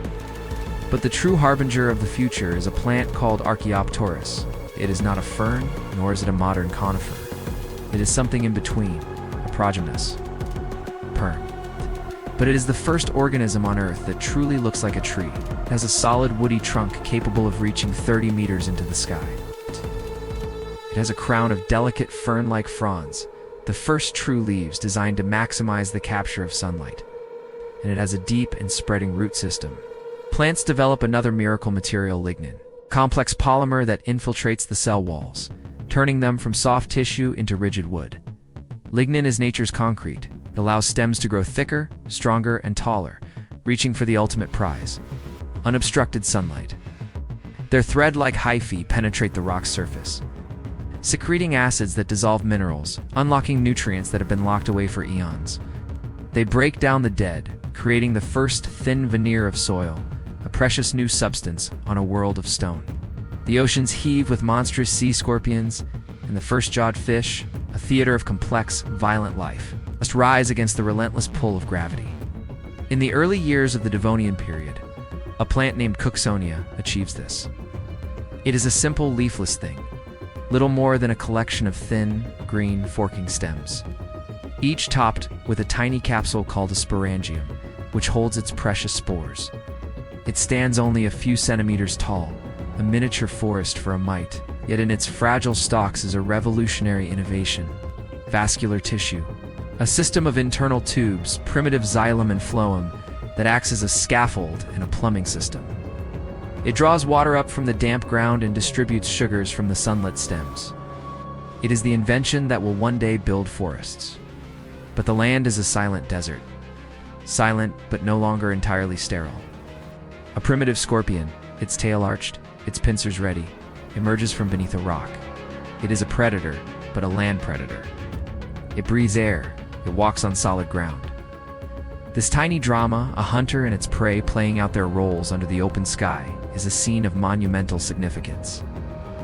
A: But the true harbinger of the future is a plant called Archaeopteris. It is not a fern, nor is it a modern conifer. It is something in between, a progenitus. Perm. But it is the first organism on Earth that truly looks like a tree. It has a solid woody trunk capable of reaching 30 meters into the sky. It has a crown of delicate fern-like fronds, the first true leaves designed to maximize the capture of sunlight. And it has a deep and spreading root system. Plants develop another miracle material, lignin, complex polymer that infiltrates the cell walls, turning them from soft tissue into rigid wood. Lignin is nature's concrete. It allows stems to grow thicker, stronger, and taller, reaching for the ultimate prize: unobstructed sunlight. Their thread-like hyphae penetrate the rock's surface, secreting acids that dissolve minerals, unlocking nutrients that have been locked away for eons. They break down the dead, creating the first thin veneer of soil, a precious new substance on a world of stone. The oceans heave with monstrous sea scorpions, and the first-jawed fish, a theater of complex, violent life, must rise against the relentless pull of gravity. In the early years of the Devonian period, a plant named Cooksonia achieves this. It is a simple leafless thing, little more than a collection of thin, green, forking stems, each topped with a tiny capsule called a sporangium, which holds its precious spores. It stands only a few centimeters tall, a miniature forest for a mite, yet in its fragile stalks is a revolutionary innovation: vascular tissue. A system of internal tubes, primitive xylem and phloem, that acts as a scaffold and a plumbing system. It draws water up from the damp ground and distributes sugars from the sunlit stems. It is the invention that will one day build forests. But the land is a silent desert. silent but no longer entirely sterile. A primitive scorpion, its tail arched, its pincers ready, emerges from beneath a rock. It is a predator, but a land predator. It breathes air, it walks on solid ground. This tiny drama, a hunter and its prey playing out their roles under the open sky, is a scene of monumental significance.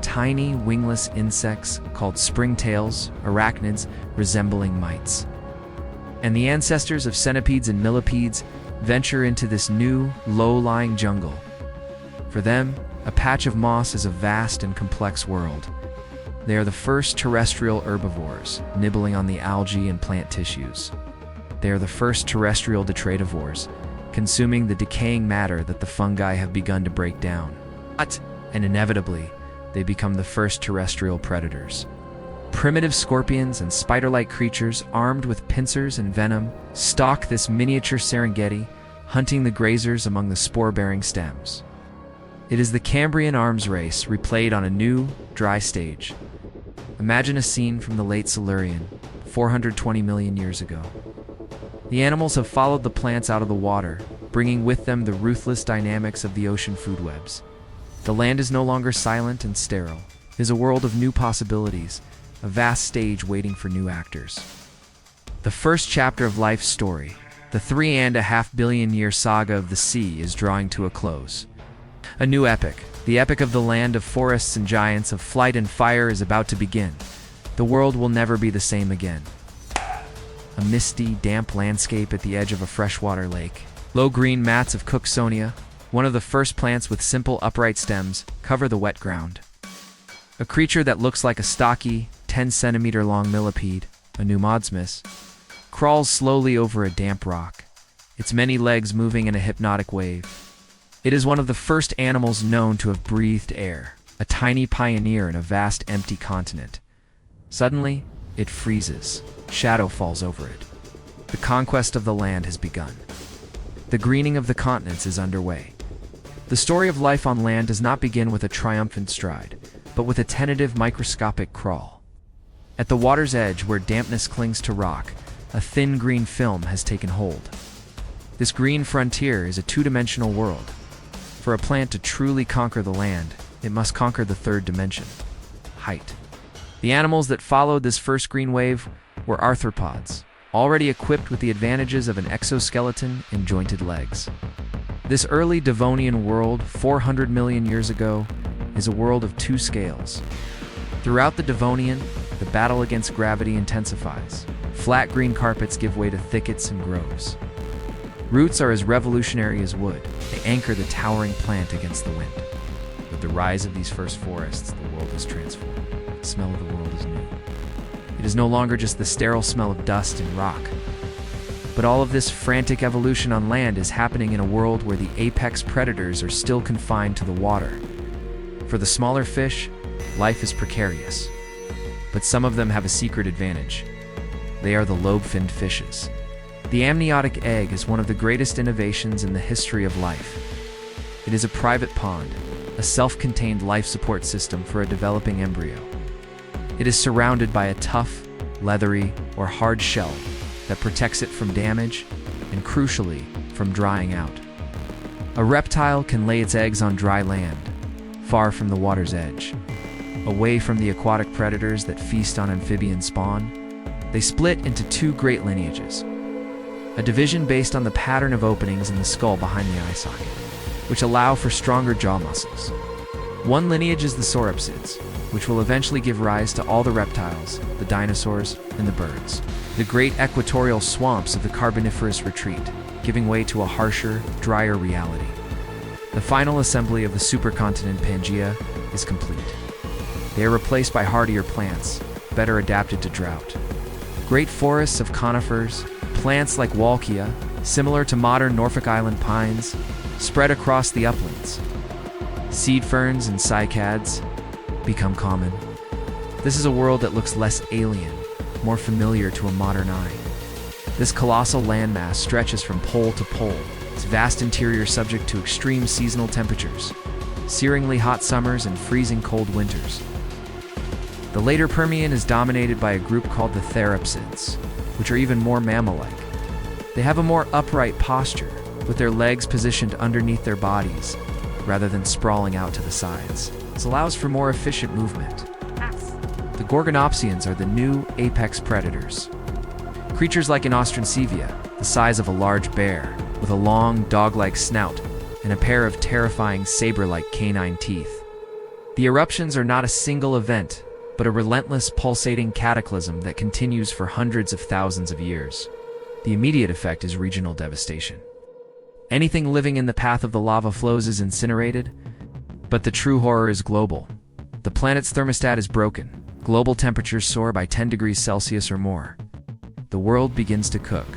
A: Tiny, wingless insects called springtails, arachnids resembling mites. And the ancestors of centipedes and millipedes venture into this new, low-lying jungle. For them, a patch of moss is a vast and complex world. They are the first terrestrial herbivores, nibbling on the algae and plant tissues. They are the first terrestrial detritivores, consuming the decaying matter that the fungi have begun to break down. And inevitably, they become the first terrestrial predators. Primitive scorpions and spider-like creatures armed with pincers and venom stalk this miniature Serengeti, hunting the grazers among the spore-bearing stems. It is the Cambrian arms race replayed on a new, dry stage. Imagine a scene from the late Silurian, 420 million years ago. The animals have followed the plants out of the water, bringing with them the ruthless dynamics of the ocean food webs. The land is no longer silent and sterile. It is a world of new possibilities, a vast stage waiting for new actors. The first chapter of life's story, the 3.5 billion year saga of the sea, is drawing to a close. A new epic, the epic of the land of forests and giants, of flight and fire, is about to begin. The world will never be the same again. A misty, damp landscape at the edge of a freshwater lake. Low green mats of Cooksonia, one of the first plants with simple upright stems, cover the wet ground. A creature that looks like a stocky, 10-centimeter long millipede, a pneumosmis, crawls slowly over a damp rock, its many legs moving in a hypnotic wave. It is one of the first animals known to have breathed air, a tiny pioneer in a vast empty continent. Suddenly, it freezes. Shadow falls over it. The conquest of the land has begun. The greening of the continents is underway. The story of life on land does not begin with a triumphant stride, but with a tentative microscopic crawl. At the water's edge, where dampness clings to rock, a thin green film has taken hold. This green frontier is a two-dimensional world. For a plant to truly conquer the land, it must conquer the third dimension: height. The animals that followed this first green wave were arthropods, already equipped with the advantages of an exoskeleton and jointed legs. This early Devonian world, 400 million years ago, is a world of two scales. Throughout the Devonian, the battle against gravity intensifies. Flat green carpets give way to thickets and groves. Roots are as revolutionary as wood. They anchor the towering plant against the wind. With the rise of these first forests, the world is transformed. The smell of the world is new. It is no longer just the sterile smell of dust and rock. But all of this frantic evolution on land is happening in a world where the apex predators are still confined to the water. For the smaller fish, life is precarious. But some of them have a secret advantage. They are the lobe-finned fishes. The amniotic egg is one of the greatest innovations in the history of life. It is a private pond, a self-contained life support system for a developing embryo. It is surrounded by a tough, leathery, or hard shell that protects it from damage and, crucially, from drying out. A reptile can lay its eggs on dry land, far from the water's edge. Away from the aquatic predators that feast on amphibian spawn, they split into two great lineages. A division based on the pattern of openings in the skull behind the eye socket, which allow for stronger jaw muscles. One lineage is the sauropsids, which will eventually give rise to all the reptiles, the dinosaurs, and the birds. The great equatorial swamps of the Carboniferous retreat, giving way to a harsher, drier reality. The final assembly of the supercontinent Pangaea is complete. They are replaced by hardier plants, better adapted to drought. Great forests of conifers, plants like Walchia, similar to modern Norfolk Island pines, spread across the uplands. Seed ferns and cycads become common. This is a world that looks less alien, more familiar to a modern eye. This colossal landmass stretches from pole to pole, its vast interior subject to extreme seasonal temperatures, searingly hot summers and freezing cold winters. The later Permian is dominated by a group called the therapsids, which are even more mammal-like. They have a more upright posture, with their legs positioned underneath their bodies, rather than sprawling out to the sides. This allows for more efficient movement. The Gorgonopsians are the new apex predators. Creatures like an Austrancevia, the size of a large bear, with a long, dog-like snout and a pair of terrifying saber-like canine teeth. The eruptions are not a single event, but a relentless, pulsating cataclysm that continues for hundreds of thousands of years. The immediate effect is regional devastation. Anything living in the path of the lava flows is incinerated, but the true horror is global. The planet's thermostat is broken. Global temperatures soar by 10 degrees Celsius or more. The world begins to cook.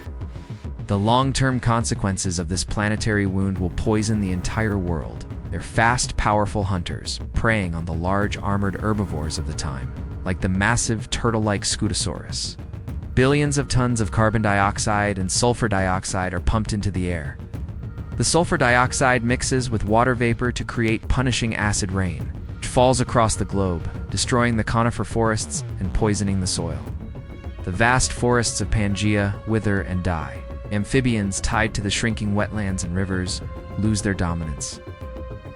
A: The long-term consequences of this planetary wound will poison the entire world. They're fast, powerful hunters, preying on the large, armored herbivores of the time, like the massive, turtle-like Scutosaurus. Billions of tons of carbon dioxide and sulfur dioxide are pumped into the air. The sulfur dioxide mixes with water vapor to create punishing acid rain, which falls across the globe, destroying the conifer forests and poisoning the soil. The vast forests of Pangaea wither and die. Amphibians tied to the shrinking wetlands and rivers lose their dominance.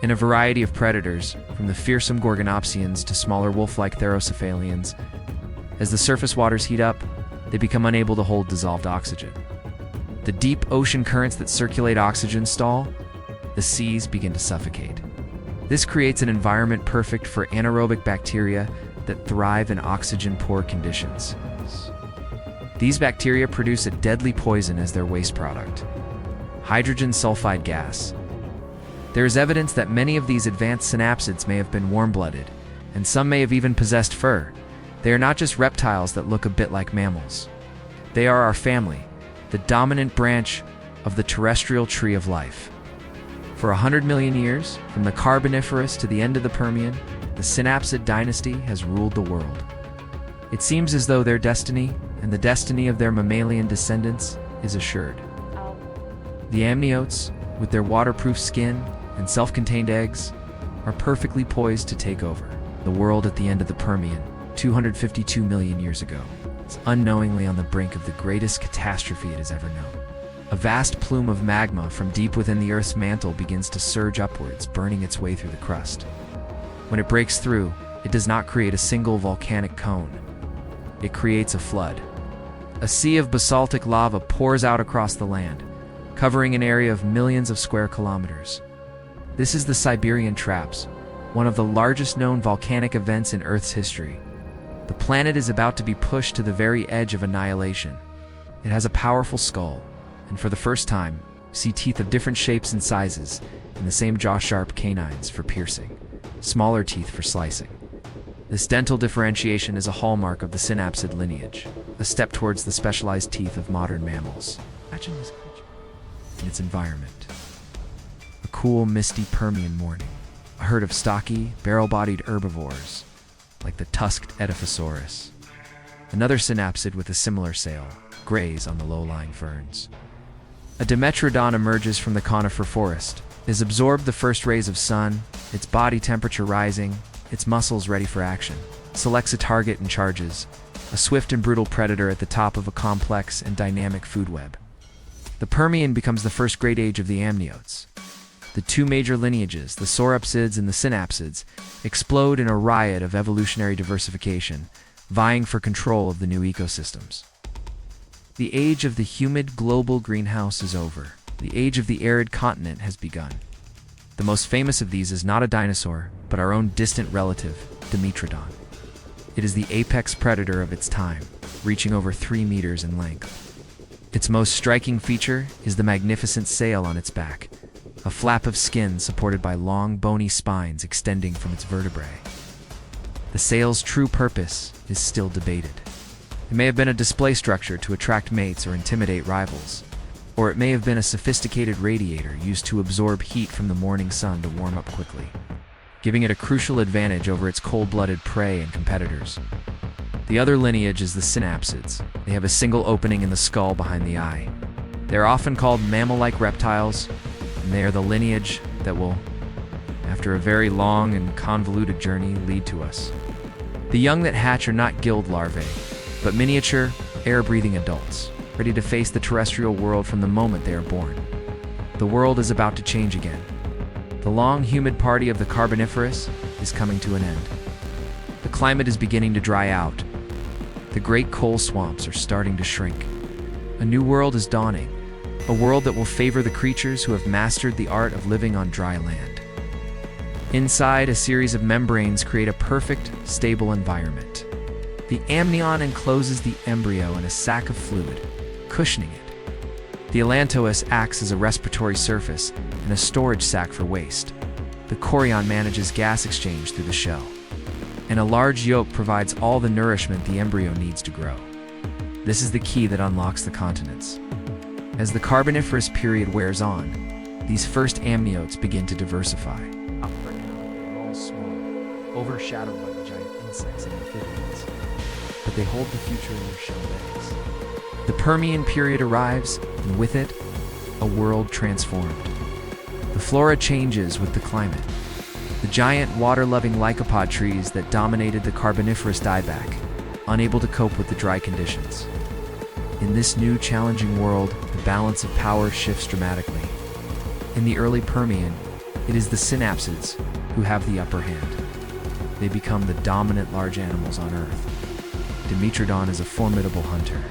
A: And a variety of predators, from the fearsome Gorgonopsians to smaller wolf-like Therocephalians, as the surface waters heat up, they become unable to hold dissolved oxygen. The deep ocean currents that circulate oxygen stall, the seas begin to suffocate. This creates an environment perfect for anaerobic bacteria that thrive in oxygen-poor conditions. These bacteria produce a deadly poison as their waste product, hydrogen sulfide gas. There is evidence that many of these advanced synapsids may have been warm-blooded, and some may have even possessed fur. They are not just reptiles that look a bit like mammals. They are our family, the dominant branch of the terrestrial tree of life. For 100 million years, from the Carboniferous to the end of the Permian, the synapsid dynasty has ruled the world. It seems as though their destiny, and the destiny of their mammalian descendants, is assured. The amniotes, with their waterproof skin and self-contained eggs, are perfectly poised to take over the world at the end of the Permian, 252 million years ago. It's unknowingly on the brink of the greatest catastrophe it has ever known. A vast plume of magma from deep within the Earth's mantle begins to surge upwards, burning its way through the crust. When it breaks through, it does not create a single volcanic cone. It creates a flood. A sea of basaltic lava pours out across the land, covering an area of millions of square kilometers. This is the Siberian Traps, one of the largest known volcanic events in Earth's history. The planet is about to be pushed to the very edge of annihilation. It has a powerful skull, and for the first time, see teeth of different shapes and sizes, and the same jaw-sharp canines for piercing, smaller teeth for slicing. This dental differentiation is a hallmark of the synapsid lineage, a step towards the specialized teeth of modern mammals. Imagine this creature in its environment. A cool, misty Permian morning. A herd of stocky, barrel-bodied herbivores, like the tusked Edaphosaurus. Another synapsid with a similar sail, graze on the low-lying ferns. A Dimetrodon emerges from the conifer forest. It has absorbed the first rays of sun, its body temperature rising, its muscles ready for action. Selects a target and charges, a swift and brutal predator at the top of a complex and dynamic food web. The Permian becomes the first great age of the amniotes. The two major lineages, the sauropsids and the synapsids, explode in a riot of evolutionary diversification, vying for control of the new ecosystems. The age of the humid global greenhouse is over. The age of the arid continent has begun. The most famous of these is not a dinosaur, but our own distant relative, Dimetrodon. It is the apex predator of its time, reaching over 3 meters in length. Its most striking feature is the magnificent sail on its back, a flap of skin supported by long, bony spines extending from its vertebrae. The sail's true purpose is still debated. It may have been a display structure to attract mates or intimidate rivals, or it may have been a sophisticated radiator used to absorb heat from the morning sun to warm up quickly, giving it a crucial advantage over its cold-blooded prey and competitors. The other lineage is the synapsids. They have a single opening in the skull behind the eye. They are often called mammal-like reptiles, and they are the lineage that will, after a very long and convoluted journey, lead to us. The young that hatch are not gilled larvae, but miniature, air-breathing adults. ready to face the terrestrial world from the moment they are born. The world is about to change again. The long, humid party of the Carboniferous is coming to an end. The climate is beginning to dry out. The great coal swamps are starting to shrink. A new world is dawning, a world that will favor the creatures who have mastered the art of living on dry land. Inside, a series of membranes create a perfect, stable environment. The amnion encloses the embryo in a sac of fluid, cushioning it. The allantois acts as a respiratory surface and a storage sac for waste. The chorion manages gas exchange through the shell. And a large yolk provides all the nourishment the embryo needs to grow. This is the key that unlocks the continents. As the Carboniferous period wears on, these first amniotes begin to diversify. Up for now, they're all small, overshadowed by the giant insects and amphibians. But they hold the future in their shell bags. The Permian period arrives, and with it, a world transformed. The flora changes with the climate. The giant water-loving lycopod trees that dominated the Carboniferous die back, unable to cope with the dry conditions. In this new, challenging world, the balance of power shifts dramatically. In the early Permian, it is the synapsids who have the upper hand. They become the dominant large animals on Earth. Dimetrodon is a formidable hunter.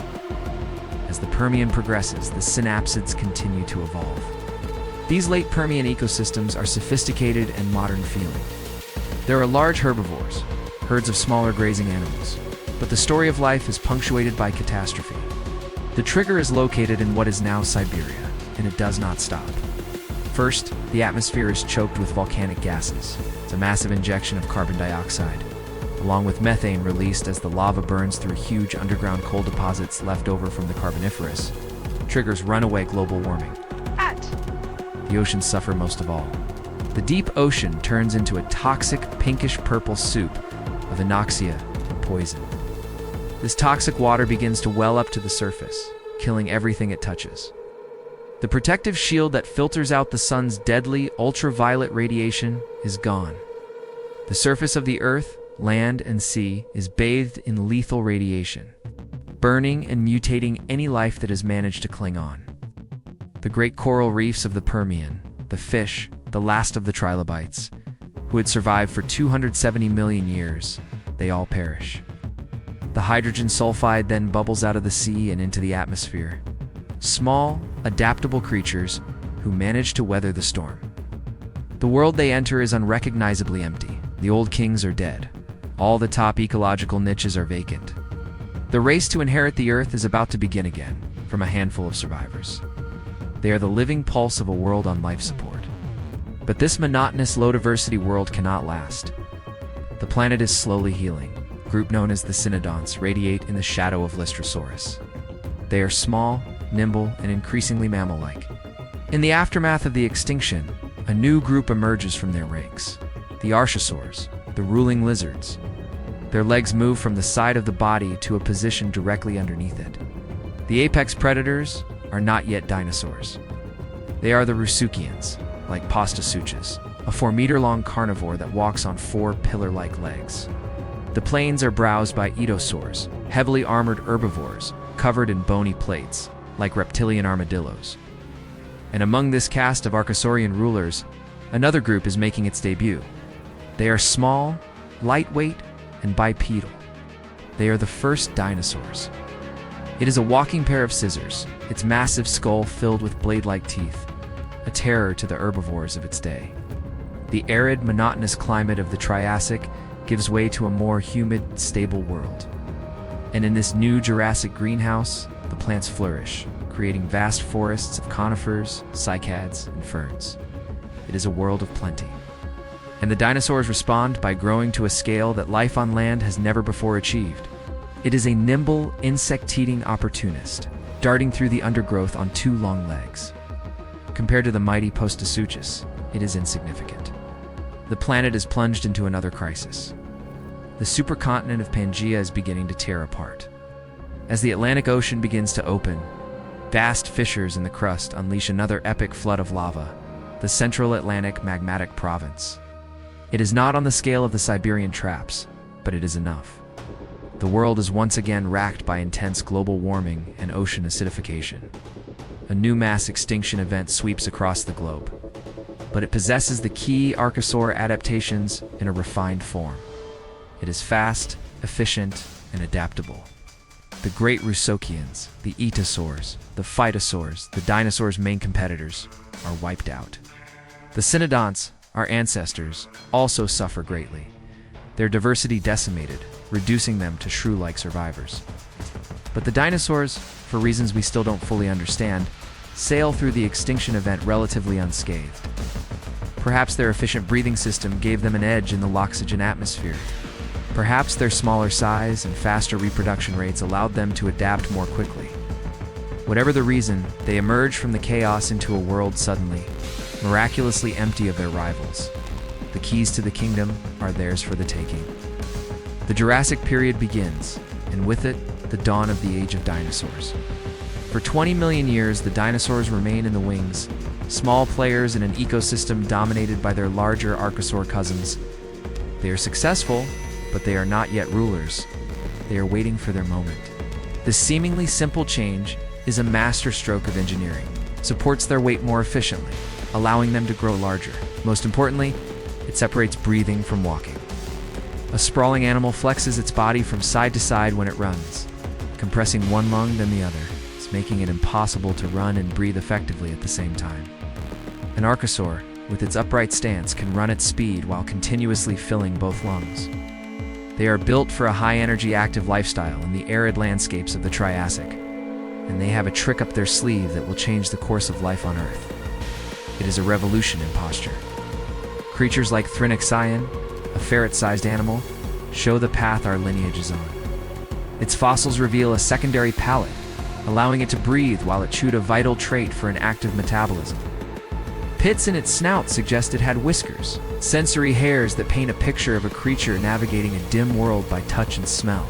A: As the Permian progresses, the synapsids continue to evolve. These late Permian ecosystems are sophisticated and modern-feeling. There are large herbivores, herds of smaller grazing animals, but the story of life is punctuated by catastrophe. The trigger is located in what is now Siberia, and it does not stop. First, the atmosphere is choked with volcanic gases. It's a massive injection of carbon dioxide, along with methane released as the lava burns through huge underground coal deposits left over from the Carboniferous. Triggers runaway global warming. The oceans suffer most of all. The deep ocean turns into a toxic pinkish-purple soup of anoxia and poison. This toxic water begins to well up to the surface, killing everything it touches. The protective shield that filters out the sun's deadly ultraviolet radiation is gone. The surface of the earth, land, and sea is bathed in lethal radiation, burning and mutating any life that has managed to cling on. The great coral reefs of the Permian, the fish, the last of the trilobites, who had survived for 270 million years, they all perish. The hydrogen sulfide then bubbles out of the sea and into the atmosphere. Small, adaptable creatures who manage to weather the storm. The world they enter is unrecognizably empty. The old kings are dead. All the top ecological niches are vacant. The race to inherit the earth is about to begin again, from a handful of survivors. They are the living pulse of a world on life support. But this monotonous, low-diversity world cannot last. The planet is slowly healing. A group known as the Cynodonts radiate in the shadow of Lystrosaurus. They are small, nimble, and increasingly mammal-like. In the aftermath of the extinction, a new group emerges from their ranks. The Archosaurs, the ruling lizards. Their legs move from the side of the body to a position directly underneath it. The apex predators are not yet dinosaurs. They are the Rusukians, like Pastasuchus, a 4-meter-long carnivore that walks on 4 pillar-like legs. The plains are browsed by Edosaurs, heavily armored herbivores, covered in bony plates, like reptilian armadillos. And among this cast of Archosaurian rulers, another group is making its debut. They are small, lightweight, and bipedal. They are the first dinosaurs. It is a walking pair of scissors, its massive skull filled with blade-like teeth, a terror to the herbivores of its day. The arid, monotonous climate of the Triassic gives way to a more humid, stable world. And in this new Jurassic greenhouse, the plants flourish, creating vast forests of conifers, cycads, and ferns. It is a world of plenty. And the dinosaurs respond by growing to a scale that life on land has never before achieved. It is a nimble, insect-eating opportunist, darting through the undergrowth on 2 long legs. Compared to the mighty Pastasuchus, it is insignificant. The planet is plunged into another crisis. The supercontinent of Pangaea is beginning to tear apart. As the Atlantic Ocean begins to open, vast fissures in the crust unleash another epic flood of lava, the Central Atlantic Magmatic Province. It is not on the scale of the Siberian traps, but it is enough. The world is once again racked by intense global warming and ocean acidification. A new mass extinction event sweeps across the globe, but it possesses the key Archosaur adaptations in a refined form. It is fast, efficient, and adaptable. The great Rusokians, the Etosaurs, the Phytosaurs, the dinosaurs' main competitors, are wiped out. The Cynodonts, our ancestors, also suffer greatly, their diversity decimated, reducing them to shrew-like survivors. But the dinosaurs, for reasons we still don't fully understand, sail through the extinction event relatively unscathed. Perhaps their efficient breathing system gave them an edge in the Loxygen atmosphere. Perhaps their smaller size and faster reproduction rates allowed them to adapt more quickly. Whatever the reason, they emerged from the chaos into a world suddenly, miraculously empty of their rivals. The keys to the kingdom are theirs for the taking. The Jurassic period begins, and with it, the dawn of the age of dinosaurs. For 20 million years, the dinosaurs remain in the wings, small players in an ecosystem dominated by their larger Archosaur cousins. They are successful, but they are not yet rulers. They are waiting for their moment. This seemingly simple change is a masterstroke of engineering, supports their weight more efficiently, allowing them to grow larger. Most importantly, it separates breathing from walking. A sprawling animal flexes its body from side to side when it runs, compressing one lung then the other, making it impossible to run and breathe effectively at the same time. An Archosaur, with its upright stance, can run at speed while continuously filling both lungs. They are built for a high-energy active lifestyle in the arid landscapes of the Triassic, and they have a trick up their sleeve that will change the course of life on Earth. It is a revolution in posture. Creatures like Thrinaxion, a ferret-sized animal, show the path our lineage is on. Its fossils reveal a secondary palate, allowing it to breathe while it chewed, a vital trait for an active metabolism. Pits in its snout suggest it had whiskers, sensory hairs that paint a picture of a creature navigating a dim world by touch and smell.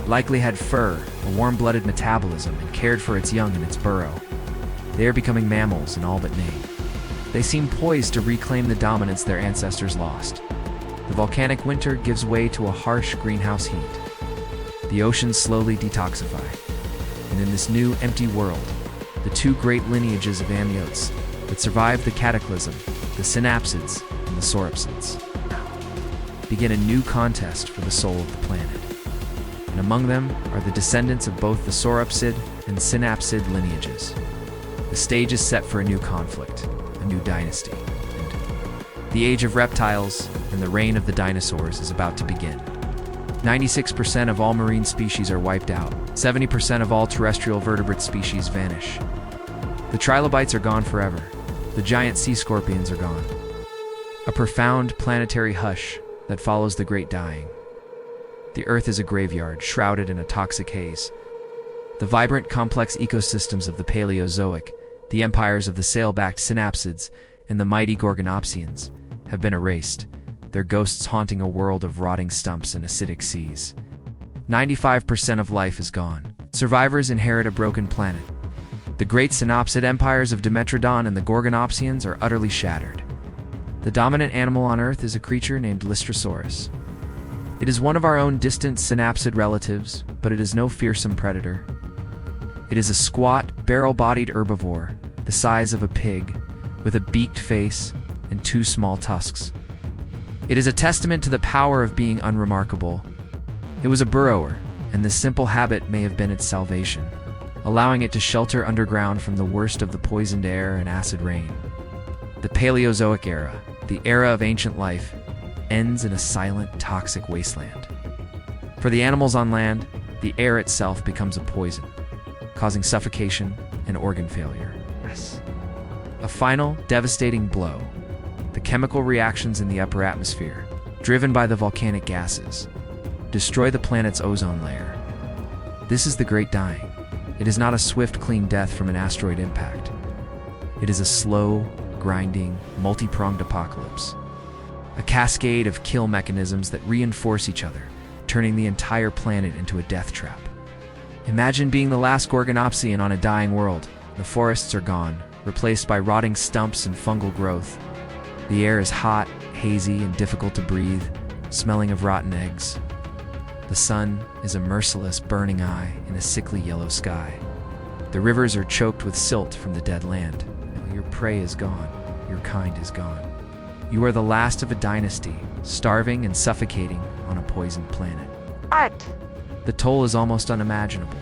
A: Likely had fur, a warm-blooded metabolism, and cared for its young in its burrow. They are becoming mammals in all but name. They seem poised to reclaim the dominance their ancestors lost. The volcanic winter gives way to a harsh greenhouse heat. The oceans slowly detoxify. And in this new, empty world, the two great lineages of amniotes that survived the cataclysm, the synapsids and the sauropsids, begin a new contest for the soul of the planet. And among them are the descendants of both the sauropsid and synapsid lineages. The stage is set for a new conflict, a new dynasty, and the age of reptiles and the reign of the dinosaurs is about to begin. 96% of all marine species are wiped out. 70% of all terrestrial vertebrate species vanish. The trilobites are gone forever. The giant sea scorpions are gone. A profound planetary hush that follows the great dying. The Earth is a graveyard shrouded in a toxic haze. The vibrant, complex ecosystems of the Paleozoic, the empires of the sail-backed synapsids, and the mighty Gorgonopsians have been erased, their ghosts haunting a world of rotting stumps and acidic seas. 95% of life is gone. Survivors inherit a broken planet. The great synapsid empires of Dimetrodon and the Gorgonopsians are utterly shattered. The dominant animal on Earth is a creature named Lystrosaurus. It is one of our own distant synapsid relatives, but it is no fearsome predator. It is a squat, barrel-bodied herbivore, the size of a pig, with a beaked face and two small tusks. It is a testament to the power of being unremarkable. It was a burrower, and this simple habit may have been its salvation, allowing it to shelter underground from the worst of the poisoned air and acid rain. The Paleozoic era, the era of ancient life, ends in a silent, toxic wasteland. For the animals on land, the air itself becomes a poison, causing suffocation and organ failure. A final, devastating blow. The chemical reactions in the upper atmosphere, driven by the volcanic gases, destroy the planet's ozone layer. This is the Great Dying. It is not a swift, clean death from an asteroid impact. It is a slow, grinding, multi-pronged apocalypse. A cascade of kill mechanisms that reinforce each other, turning the entire planet into a death trap. Imagine being the last Gorgonopsian on a dying world. The forests are gone, replaced by rotting stumps and fungal growth. The air is hot, hazy, and difficult to breathe, smelling of rotten eggs. The sun is a merciless, burning eye in a sickly yellow sky. The rivers are choked with silt from the dead land. Your prey is gone. Your kind is gone. You are the last of a dynasty, starving and suffocating on a poisoned planet.
B: What?
A: The toll is almost unimaginable.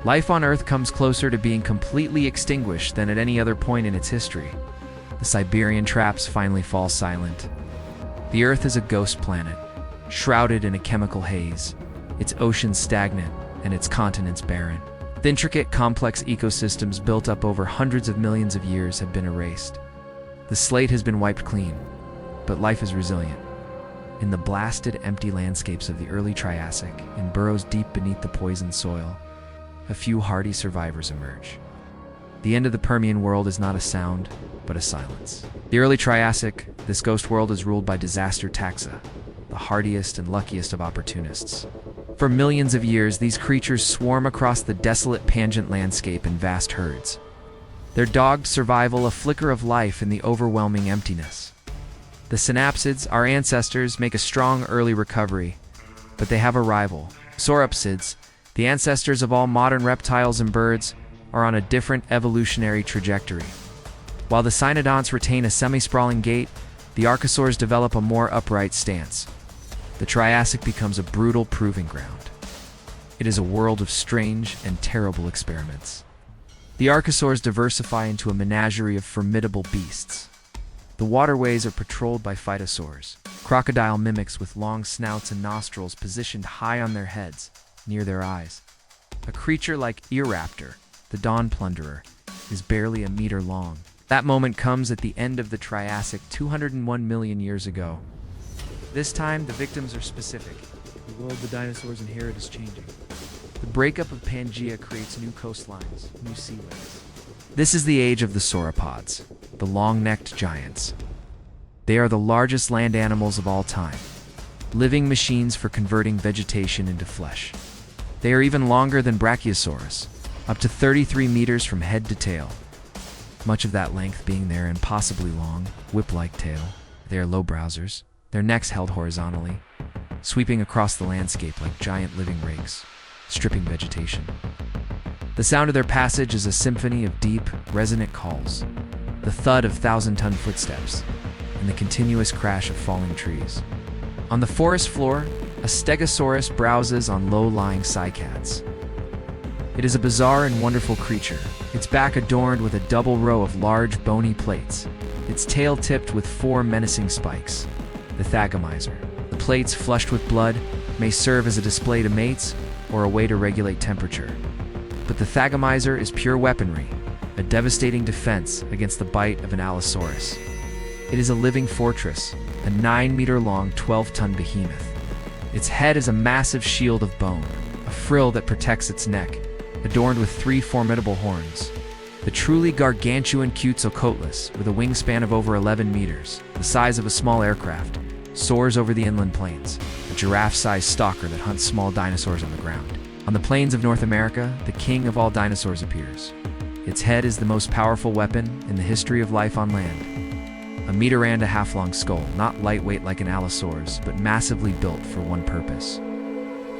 A: Life on Earth comes closer to being completely extinguished than at any other point in its history. The Siberian traps finally fall silent. The Earth is a ghost planet, shrouded in a chemical haze, its oceans stagnant and its continents barren. The intricate, complex ecosystems built up over hundreds of millions of years have been erased. The slate has been wiped clean, but life is resilient. In the blasted, empty landscapes of the early Triassic, in burrows deep beneath the poisoned soil, a few hardy survivors emerge. The end of the Permian world is not a sound, but a silence. The early Triassic, this ghost world is ruled by disaster taxa, the hardiest and luckiest of opportunists. For millions of years, these creatures swarm across the desolate Pangent landscape in vast herds. Their dogged survival a flicker of life in the overwhelming emptiness. The synapsids, our ancestors, make a strong early recovery, but they have a rival. Sauropsids, the ancestors of all modern reptiles and birds, are on a different evolutionary trajectory. While the cynodonts retain a semi-sprawling gait, the archosaurs develop a more upright stance. The Triassic becomes a brutal proving ground. It is a world of strange and terrible experiments. The archosaurs diversify into a menagerie of formidable beasts. The waterways are patrolled by phytosaurs, crocodile mimics with long snouts and nostrils positioned high on their heads, near their eyes. A creature like Eoraptor, the dawn plunderer, is barely a meter long. That moment comes at the end of the Triassic 201 million years ago. This time, the victims are specific. The world the dinosaurs inherit is changing. The breakup of Pangaea creates new coastlines, new seaways. This is the age of the sauropods, the long-necked giants. They are the largest land animals of all time, living machines for converting vegetation into flesh. They are even longer than Brachiosaurus, up to 33 meters from head to tail. Much of that length being their impossibly long, whip-like tail. They are low browsers, their necks held horizontally, sweeping across the landscape like giant living rakes, stripping vegetation. The sound of their passage is a symphony of deep, resonant calls, the thud of thousand-ton footsteps, and the continuous crash of falling trees. On the forest floor, a Stegosaurus browses on low-lying cycads. It is a bizarre and wonderful creature, its back adorned with a double row of large, bony plates, its tail tipped with 4 menacing spikes. The Thagomizer. The plates, flushed with blood, may serve as a display to mates or a way to regulate temperature. But the Thagomizer is pure weaponry, a devastating defense against the bite of an Allosaurus. It is a living fortress, a 9-meter-long, 12-ton behemoth. Its head is a massive shield of bone, a frill that protects its neck, adorned with 3 formidable horns. The truly gargantuan Quetzalcoatlus, with a wingspan of over 11 meters, the size of a small aircraft, soars over the inland plains, a giraffe-sized stalker that hunts small dinosaurs on the ground. On the plains of North America, the king of all dinosaurs appears. Its head is the most powerful weapon in the history of life on land. A meter-and-a-half-long skull, not lightweight like an Allosaurus, but massively built for one purpose: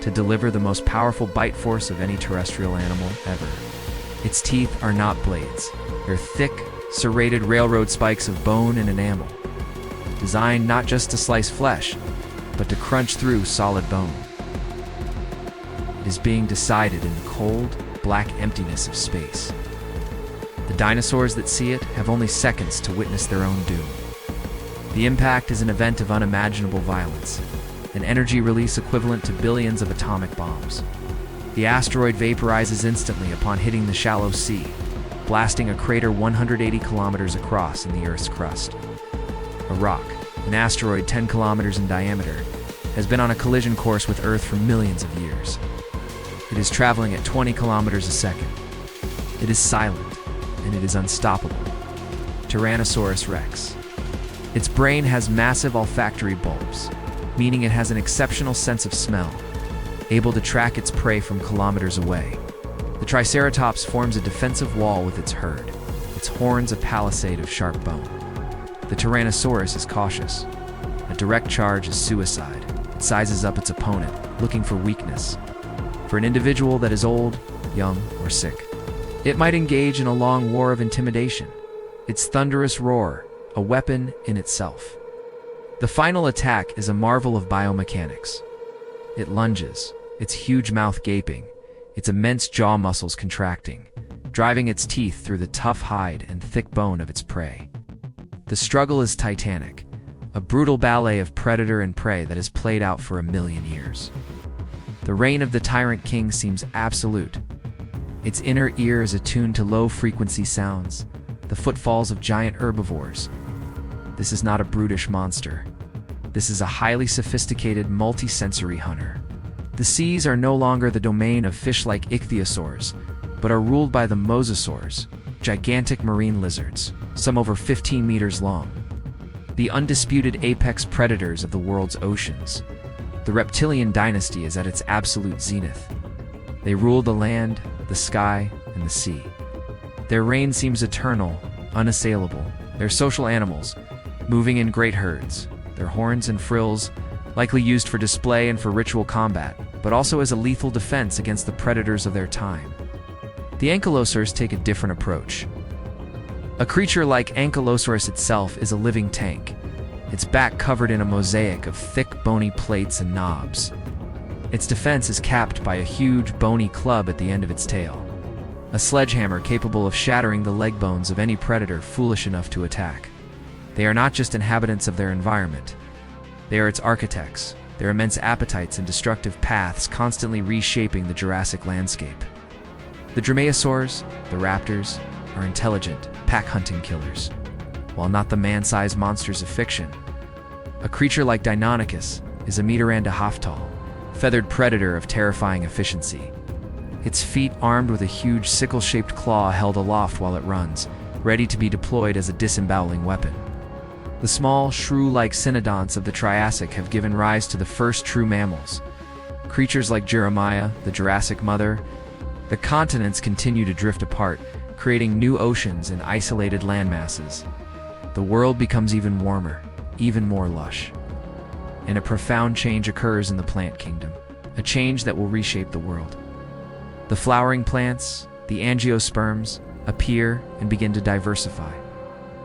A: to deliver the most powerful bite force of any terrestrial animal ever. Its teeth are not blades. They're thick, serrated railroad spikes of bone and enamel, designed not just to slice flesh, but to crunch through solid bone. It is being decided in the cold, black emptiness of space. The dinosaurs that see it have only seconds to witness their own doom. The impact is an event of unimaginable violence, an energy release equivalent to billions of atomic bombs. The asteroid vaporizes instantly upon hitting the shallow sea, blasting a crater 180 kilometers across in the Earth's crust. A rock, an asteroid 10 kilometers in diameter, has been on a collision course with Earth for millions of years. It is traveling at 20 kilometers a second. It is silent, and it is unstoppable. Tyrannosaurus rex. Its brain has massive olfactory bulbs, meaning it has an exceptional sense of smell, able to track its prey from kilometers away. The Triceratops forms a defensive wall with its herd, its horns a palisade of sharp bone. The Tyrannosaurus is cautious. A direct charge is suicide, It sizes up its opponent, looking for weakness. For an individual that is old, young, or sick, it might engage in a long war of intimidation. Its thunderous roar, a weapon in itself. The final attack is a marvel of biomechanics. It lunges, its huge mouth gaping, its immense jaw muscles contracting, driving its teeth through the tough hide and thick bone of its prey. The struggle is titanic, a brutal ballet of predator and prey that has played out for 1,000,000 years. The reign of the tyrant king seems absolute. Its inner ear is attuned to low-frequency sounds, the footfalls of giant herbivores. This is not a brutish monster. This is a highly sophisticated, multi-sensory hunter. The seas are no longer the domain of fish like ichthyosaurs, but are ruled by the mosasaurs, gigantic marine lizards, some over 15 meters long. The undisputed apex predators of the world's oceans. The reptilian dynasty is at its absolute zenith. They rule the land, the sky, and the sea. Their reign seems eternal, unassailable. They're social animals, moving in great herds. Their horns and frills, likely used for display and for ritual combat, but also as a lethal defense against the predators of their time. The ankylosaurs take a different approach. A creature like Ankylosaurus itself is a living tank, its back covered in a mosaic of thick, bony plates and knobs. Its defense is capped by a huge, bony club at the end of its tail, a sledgehammer capable of shattering the leg bones of any predator foolish enough to attack. They are not just inhabitants of their environment. They are its architects, their immense appetites and destructive paths constantly reshaping the Jurassic landscape. The dromaeosaurs, the raptors, are intelligent, pack-hunting killers, while not the man-sized monsters of fiction. A creature like Deinonychus is a meter-and-a-half tall, feathered predator of terrifying efficiency. Its feet armed with a huge sickle-shaped claw held aloft while it runs, ready to be deployed as a disemboweling weapon. The small, shrew-like cynodonts of the Triassic have given rise to the first true mammals. Creatures like Jeremiah, the Jurassic mother. The continents continue to drift apart, creating new oceans and isolated landmasses. The world becomes even warmer, even more lush. And a profound change occurs in the plant kingdom, a change that will reshape the world. The flowering plants, the angiosperms, appear and begin to diversify.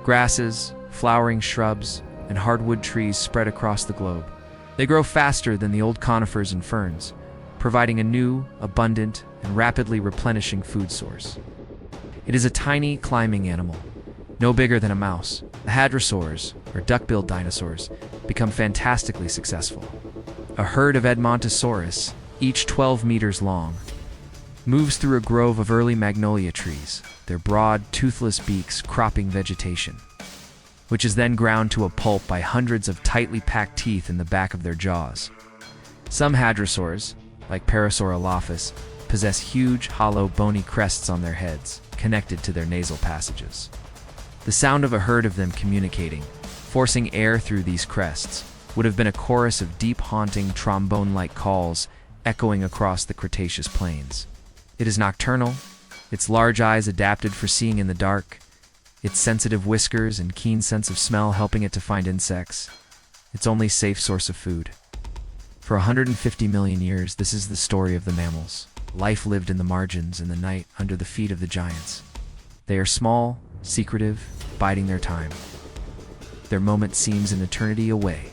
A: Grasses, flowering shrubs, and hardwood trees spread across the globe. They grow faster than the old conifers and ferns, providing a new, abundant, and rapidly replenishing food source. It is a tiny, climbing animal, no bigger than a mouse. The hadrosaurs, or duck-billed dinosaurs, become fantastically successful. A herd of Edmontosaurus, each 12 meters long, moves through a grove of early magnolia trees, their broad, toothless beaks cropping vegetation, which is then ground to a pulp by hundreds of tightly packed teeth in the back of their jaws. Some hadrosaurs, like Parasaurolophus, possess huge, hollow, bony crests on their heads, connected to their nasal passages. The sound of a herd of them communicating, forcing air through these crests, would have been a chorus of deep, haunting, trombone-like calls echoing across the Cretaceous plains. It is nocturnal, its large eyes adapted for seeing in the dark, its sensitive whiskers and keen sense of smell helping it to find insects, its only safe source of food. For 150 million years, this is the story of the mammals. Life lived in the margins in the night under the feet of the giants. They are small, secretive, biding their time. Their moment seems an eternity away.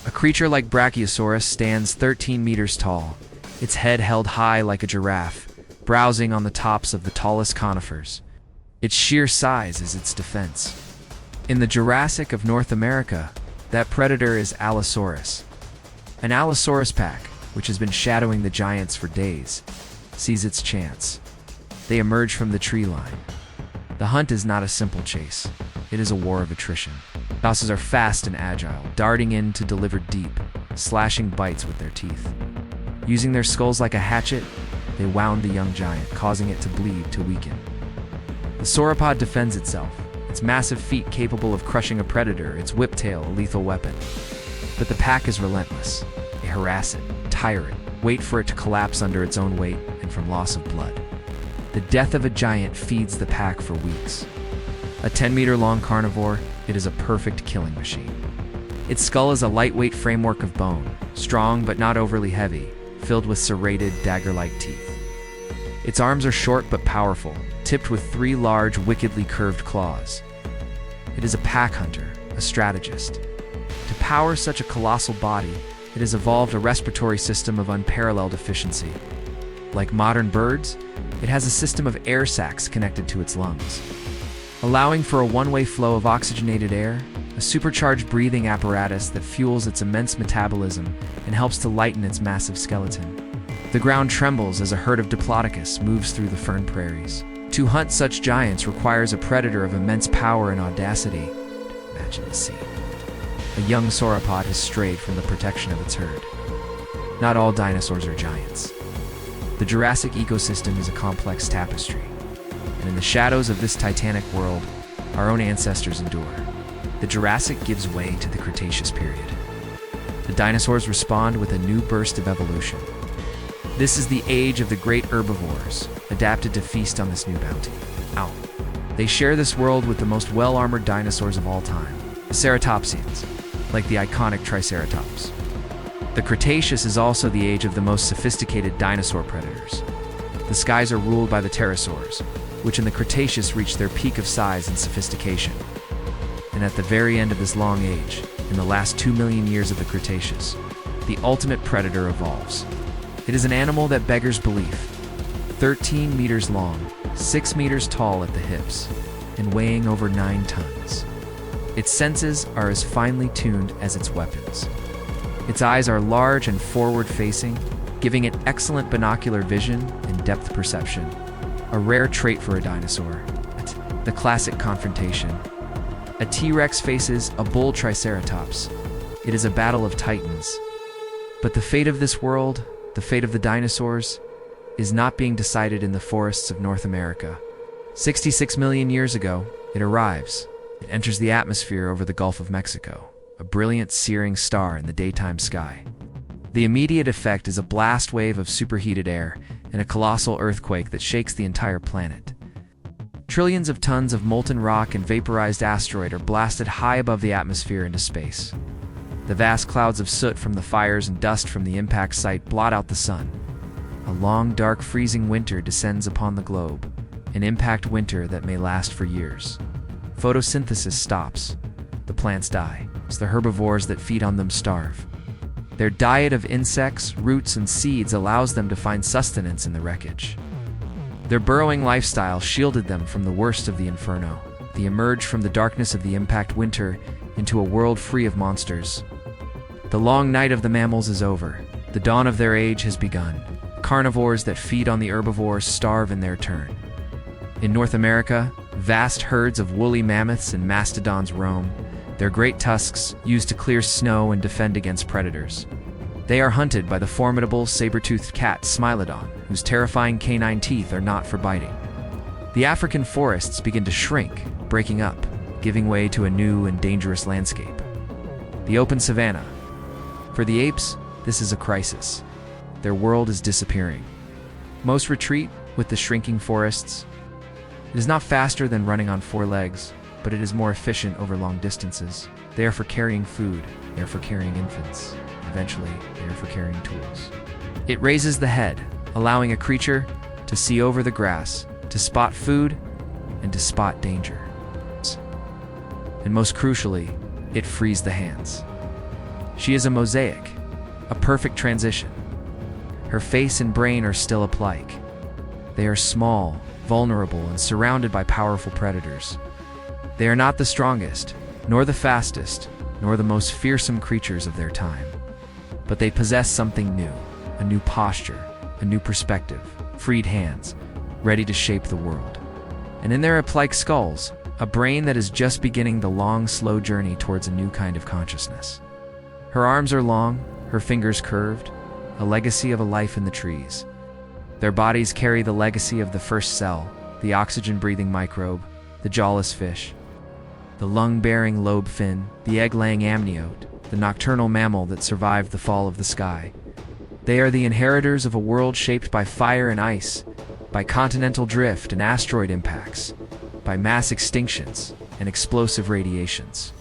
A: A creature like Brachiosaurus stands 13 meters tall, its head held high like a giraffe, browsing on the tops of the tallest conifers. Its sheer size is its defense. In the Jurassic of North America, that predator is Allosaurus. An Allosaurus pack, which has been shadowing the giants for days, sees its chance. They emerge from the tree line. The hunt is not a simple chase. It is a war of attrition. Bosses are fast and agile, darting in to deliver deep, slashing bites with their teeth. Using their skulls like a hatchet, they wound the young giant, causing it to bleed to weaken. The sauropod defends itself, its massive feet capable of crushing a predator, its whiptail a lethal weapon. But the pack is relentless. They harass it, tire it, wait for it to collapse under its own weight and from loss of blood. The death of a giant feeds the pack for weeks. A 10-meter-long carnivore, it is a perfect killing machine. Its skull is a lightweight framework of bone, strong but not overly heavy, filled with serrated, dagger-like teeth. Its arms are short but powerful, tipped with 3 large, wickedly curved claws. It is a pack hunter, a strategist. To power such a colossal body, it has evolved a respiratory system of unparalleled efficiency. Like modern birds, it has a system of air sacs connected to its lungs, allowing for a one-way flow of oxygenated air, a supercharged breathing apparatus that fuels its immense metabolism and helps to lighten its massive skeleton. The ground trembles as a herd of Diplodocus moves through the fern prairies. To hunt such giants requires a predator of immense power and audacity. Imagine the scene. A young sauropod has strayed from the protection of its herd. Not all dinosaurs are giants. The Jurassic ecosystem is a complex tapestry, and in the shadows of this titanic world, our own ancestors endure. The Jurassic gives way to the Cretaceous period. The dinosaurs respond with a new burst of evolution. This is the age of the great herbivores, adapted to feast on this new bounty. Ow. They share this world with the most well-armored dinosaurs of all time, the ceratopsians, like the iconic Triceratops. The Cretaceous is also the age of the most sophisticated dinosaur predators. The skies are ruled by the pterosaurs, which in the Cretaceous reached their peak of size and sophistication. And at the very end of this long age, in the last 2 million years of the Cretaceous, the ultimate predator evolves. It is an animal that beggars belief. 13 meters long, 6 meters tall at the hips, and weighing over 9 tons. Its senses are as finely tuned as its weapons. Its eyes are large and forward-facing, giving it excellent binocular vision and depth perception, a rare trait for a dinosaur. The classic confrontation. A T-Rex faces a bull Triceratops. It is a battle of titans. But the fate of this world, the fate of the dinosaurs, is not being decided in the forests of North America. 66 million years ago, it arrives. It enters the atmosphere over the Gulf of Mexico, a brilliant, searing star in the daytime sky. The immediate effect is a blast wave of superheated air and a colossal earthquake that shakes the entire planet. Trillions of tons of molten rock and vaporized asteroid are blasted high above the atmosphere into space. The vast clouds of soot from the fires and dust from the impact site blot out the sun. A long, dark, freezing winter descends upon the globe, an impact winter that may last for years. Photosynthesis stops. The plants die, as the herbivores that feed on them starve. Their diet of insects, roots, and seeds allows them to find sustenance in the wreckage. Their burrowing lifestyle shielded them from the worst of the inferno. They emerge from the darkness of the impact winter into a world free of monsters. The long night of the mammals is over. The dawn of their age has begun. Carnivores that feed on the herbivores starve in their turn. In North America, vast herds of woolly mammoths and mastodons roam, their great tusks used to clear snow and defend against predators. They are hunted by the formidable saber-toothed cat Smilodon, whose terrifying canine teeth are not for biting. The African forests begin to shrink, breaking up, giving way to a new and dangerous landscape. The open savanna. For the apes, this is a crisis. Their world is disappearing. Most retreat with the shrinking forests. It is not faster than running on 4 legs, but it is more efficient over long distances. They are for carrying food, they are for carrying infants. Eventually, they are for carrying tools. It raises the head, allowing a creature to see over the grass, to spot food, and to spot danger. And most crucially, it frees the hands. She is a mosaic, a perfect transition. Her face and brain are still alike. They are small, vulnerable, and surrounded by powerful predators. They are not the strongest, nor the fastest, nor the most fearsome creatures of their time. But they possess something new, a new posture, a new perspective, freed hands, ready to shape the world. And in their ape-like skulls, a brain that is just beginning the long, slow journey towards a new kind of consciousness. Her arms are long, her fingers curved, a legacy of a life in the trees. Their bodies carry the legacy of the first cell, the oxygen-breathing microbe, the jawless fish, the lung-bearing lobe fin, the egg-laying amniote, the nocturnal mammal that survived the fall of the sky. They are the inheritors of a world shaped by fire and ice, by continental drift and asteroid impacts, by mass extinctions and explosive radiations.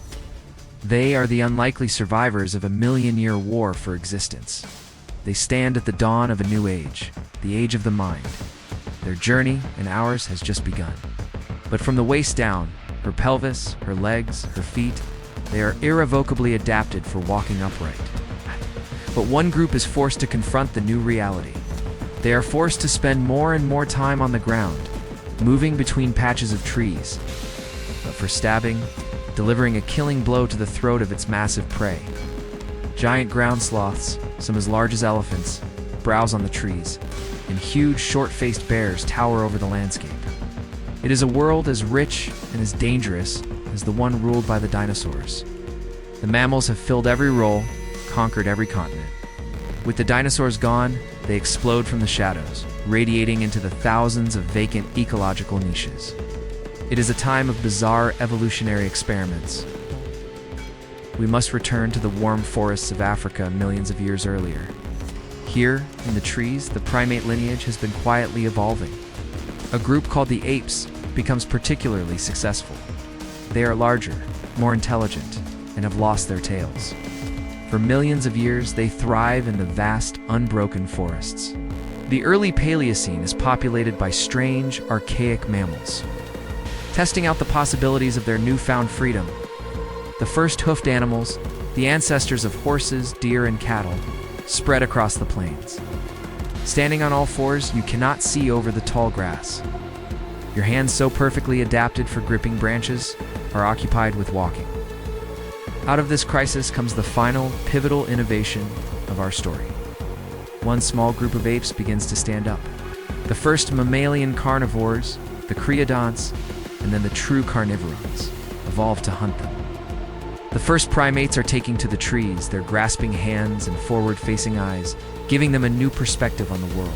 A: They are the unlikely survivors of a million-year war for existence. They stand at the dawn of a new age, the age of the mind. Their journey, and ours, has just begun. But from the waist down, her pelvis, her legs, her feet, they are irrevocably adapted for walking upright. But one group is forced to confront the new reality. They are forced to spend more and more time on the ground, moving between patches of trees, but for stabbing, delivering a killing blow to the throat of its massive prey. Giant ground sloths, some as large as elephants, browse on the trees, and huge, short-faced bears tower over the landscape. It is a world as rich and as dangerous as the one ruled by the dinosaurs. The mammals have filled every role, conquered every continent. With the dinosaurs gone, they explode from the shadows, radiating into the thousands of vacant ecological niches. It is a time of bizarre evolutionary experiments. We must return to the warm forests of Africa millions of years earlier. Here, in the trees, the primate lineage has been quietly evolving. A group called the apes becomes particularly successful. They are larger, more intelligent, and have lost their tails. For millions of years, they thrive in the vast, unbroken forests. The early Paleocene is populated by strange, archaic mammals. Testing out the possibilities of their newfound freedom, the first hoofed animals, the ancestors of horses, deer, and cattle, spread across the plains. Standing on all fours, you cannot see over the tall grass. Your hands, so perfectly adapted for gripping branches, are occupied with walking. Out of this crisis comes the final, pivotal innovation of our story. One small group of apes begins to stand up. The first mammalian carnivores, the creodonts, and then the true carnivorons, evolve to hunt them. The first primates are taking to the trees, their grasping hands and forward-facing eyes, giving them a new perspective on the world.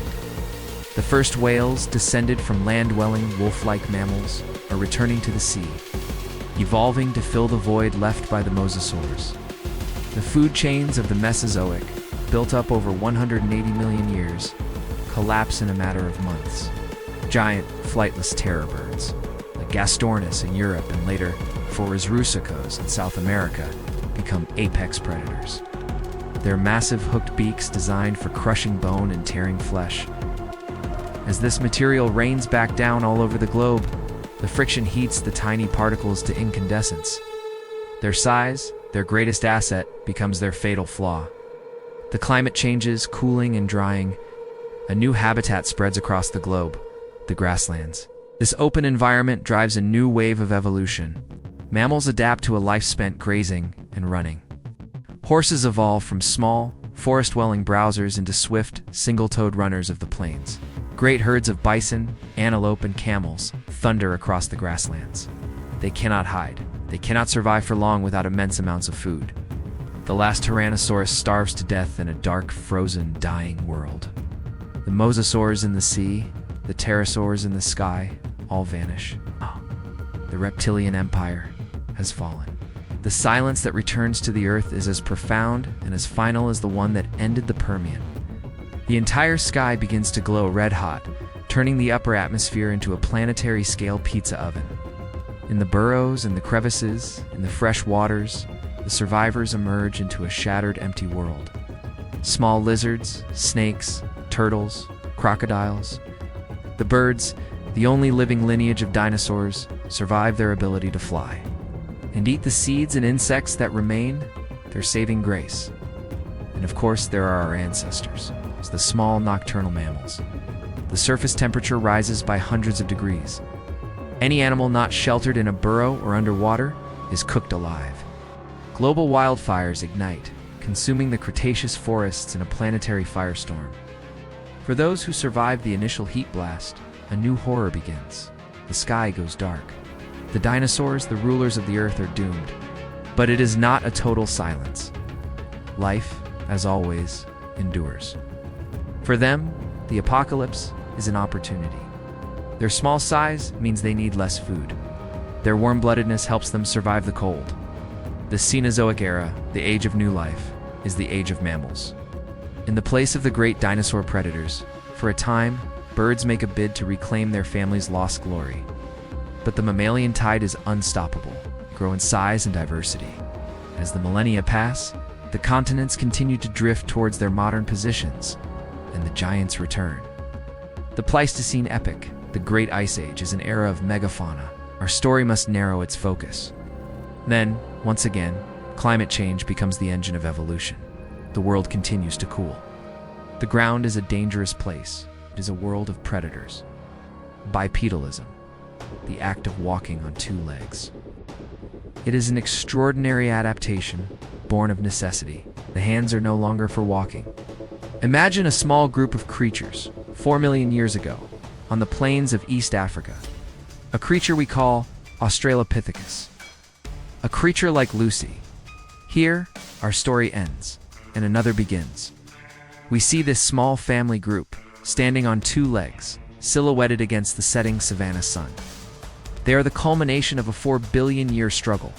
A: The first whales, descended from land-dwelling, wolf-like mammals, are returning to the sea, evolving to fill the void left by the mosasaurs. The food chains of the Mesozoic, built up over 180 million years, collapse in a matter of months. Giant, flightless terror birds, like Gastornis in Europe and later Forres rusicos in South America, become apex predators. Their massive hooked beaks designed for crushing bone and tearing flesh. As this material rains back down all over the globe, the friction heats the tiny particles to incandescence. Their size, their greatest asset, becomes their fatal flaw. The climate changes, cooling and drying. A new habitat spreads across the globe, the grasslands. This open environment drives a new wave of evolution. Mammals adapt to a life spent grazing and running. Horses evolve from small, forest-dwelling browsers into swift, single-toed runners of the plains. Great herds of bison, antelope, and camels thunder across the grasslands. They cannot hide. They cannot survive for long without immense amounts of food. The last Tyrannosaurus starves to death in a dark, frozen, dying world. The mosasaurs in the sea, the pterosaurs in the sky, all vanish. The reptilian empire has fallen. The silence that returns to the Earth is as profound and as final as the one that ended the Permian. The entire sky begins to glow red-hot, turning the upper atmosphere into a planetary-scale pizza oven. In the burrows and the crevices, in the fresh waters, the survivors emerge into a shattered, empty world. Small lizards, snakes, turtles, crocodiles. The birds, the only living lineage of dinosaurs, survive their ability to fly and eat the seeds and insects that remain, their saving grace. And of course, there are our ancestors, the small nocturnal mammals. The surface temperature rises by hundreds of degrees. Any animal not sheltered in a burrow or underwater is cooked alive. Global wildfires ignite, consuming the Cretaceous forests in a planetary firestorm. For those who survived the initial heat blast, a new horror begins. The sky goes dark. The dinosaurs, the rulers of the earth, are doomed. But it is not a total silence. Life, as always, endures. For them, the apocalypse is an opportunity. Their small size means they need less food. Their warm-bloodedness helps them survive the cold. The Cenozoic era, the age of new life, is the age of mammals. In the place of the great dinosaur predators, for a time, birds make a bid to reclaim their family's lost glory. But the mammalian tide is unstoppable, grow in size and diversity. As the millennia pass, the continents continue to drift towards their modern positions, and the giants return. The Pleistocene epoch, the Great Ice Age, is an era of megafauna. Our story must narrow its focus. Then, once again, climate change becomes the engine of evolution. The world continues to cool. The ground is a dangerous place. It is a world of predators. Bipedalism, the act of walking on two legs. It is an extraordinary adaptation, born of necessity. The hands are no longer for walking. Imagine a small group of creatures, 4 million years ago, on the plains of East Africa. A creature we call Australopithecus. A creature like Lucy. Here, our story ends, and another begins. We see this small family group, standing on two legs, silhouetted against the setting savanna sun. They are the culmination of a 4 billion-year struggle,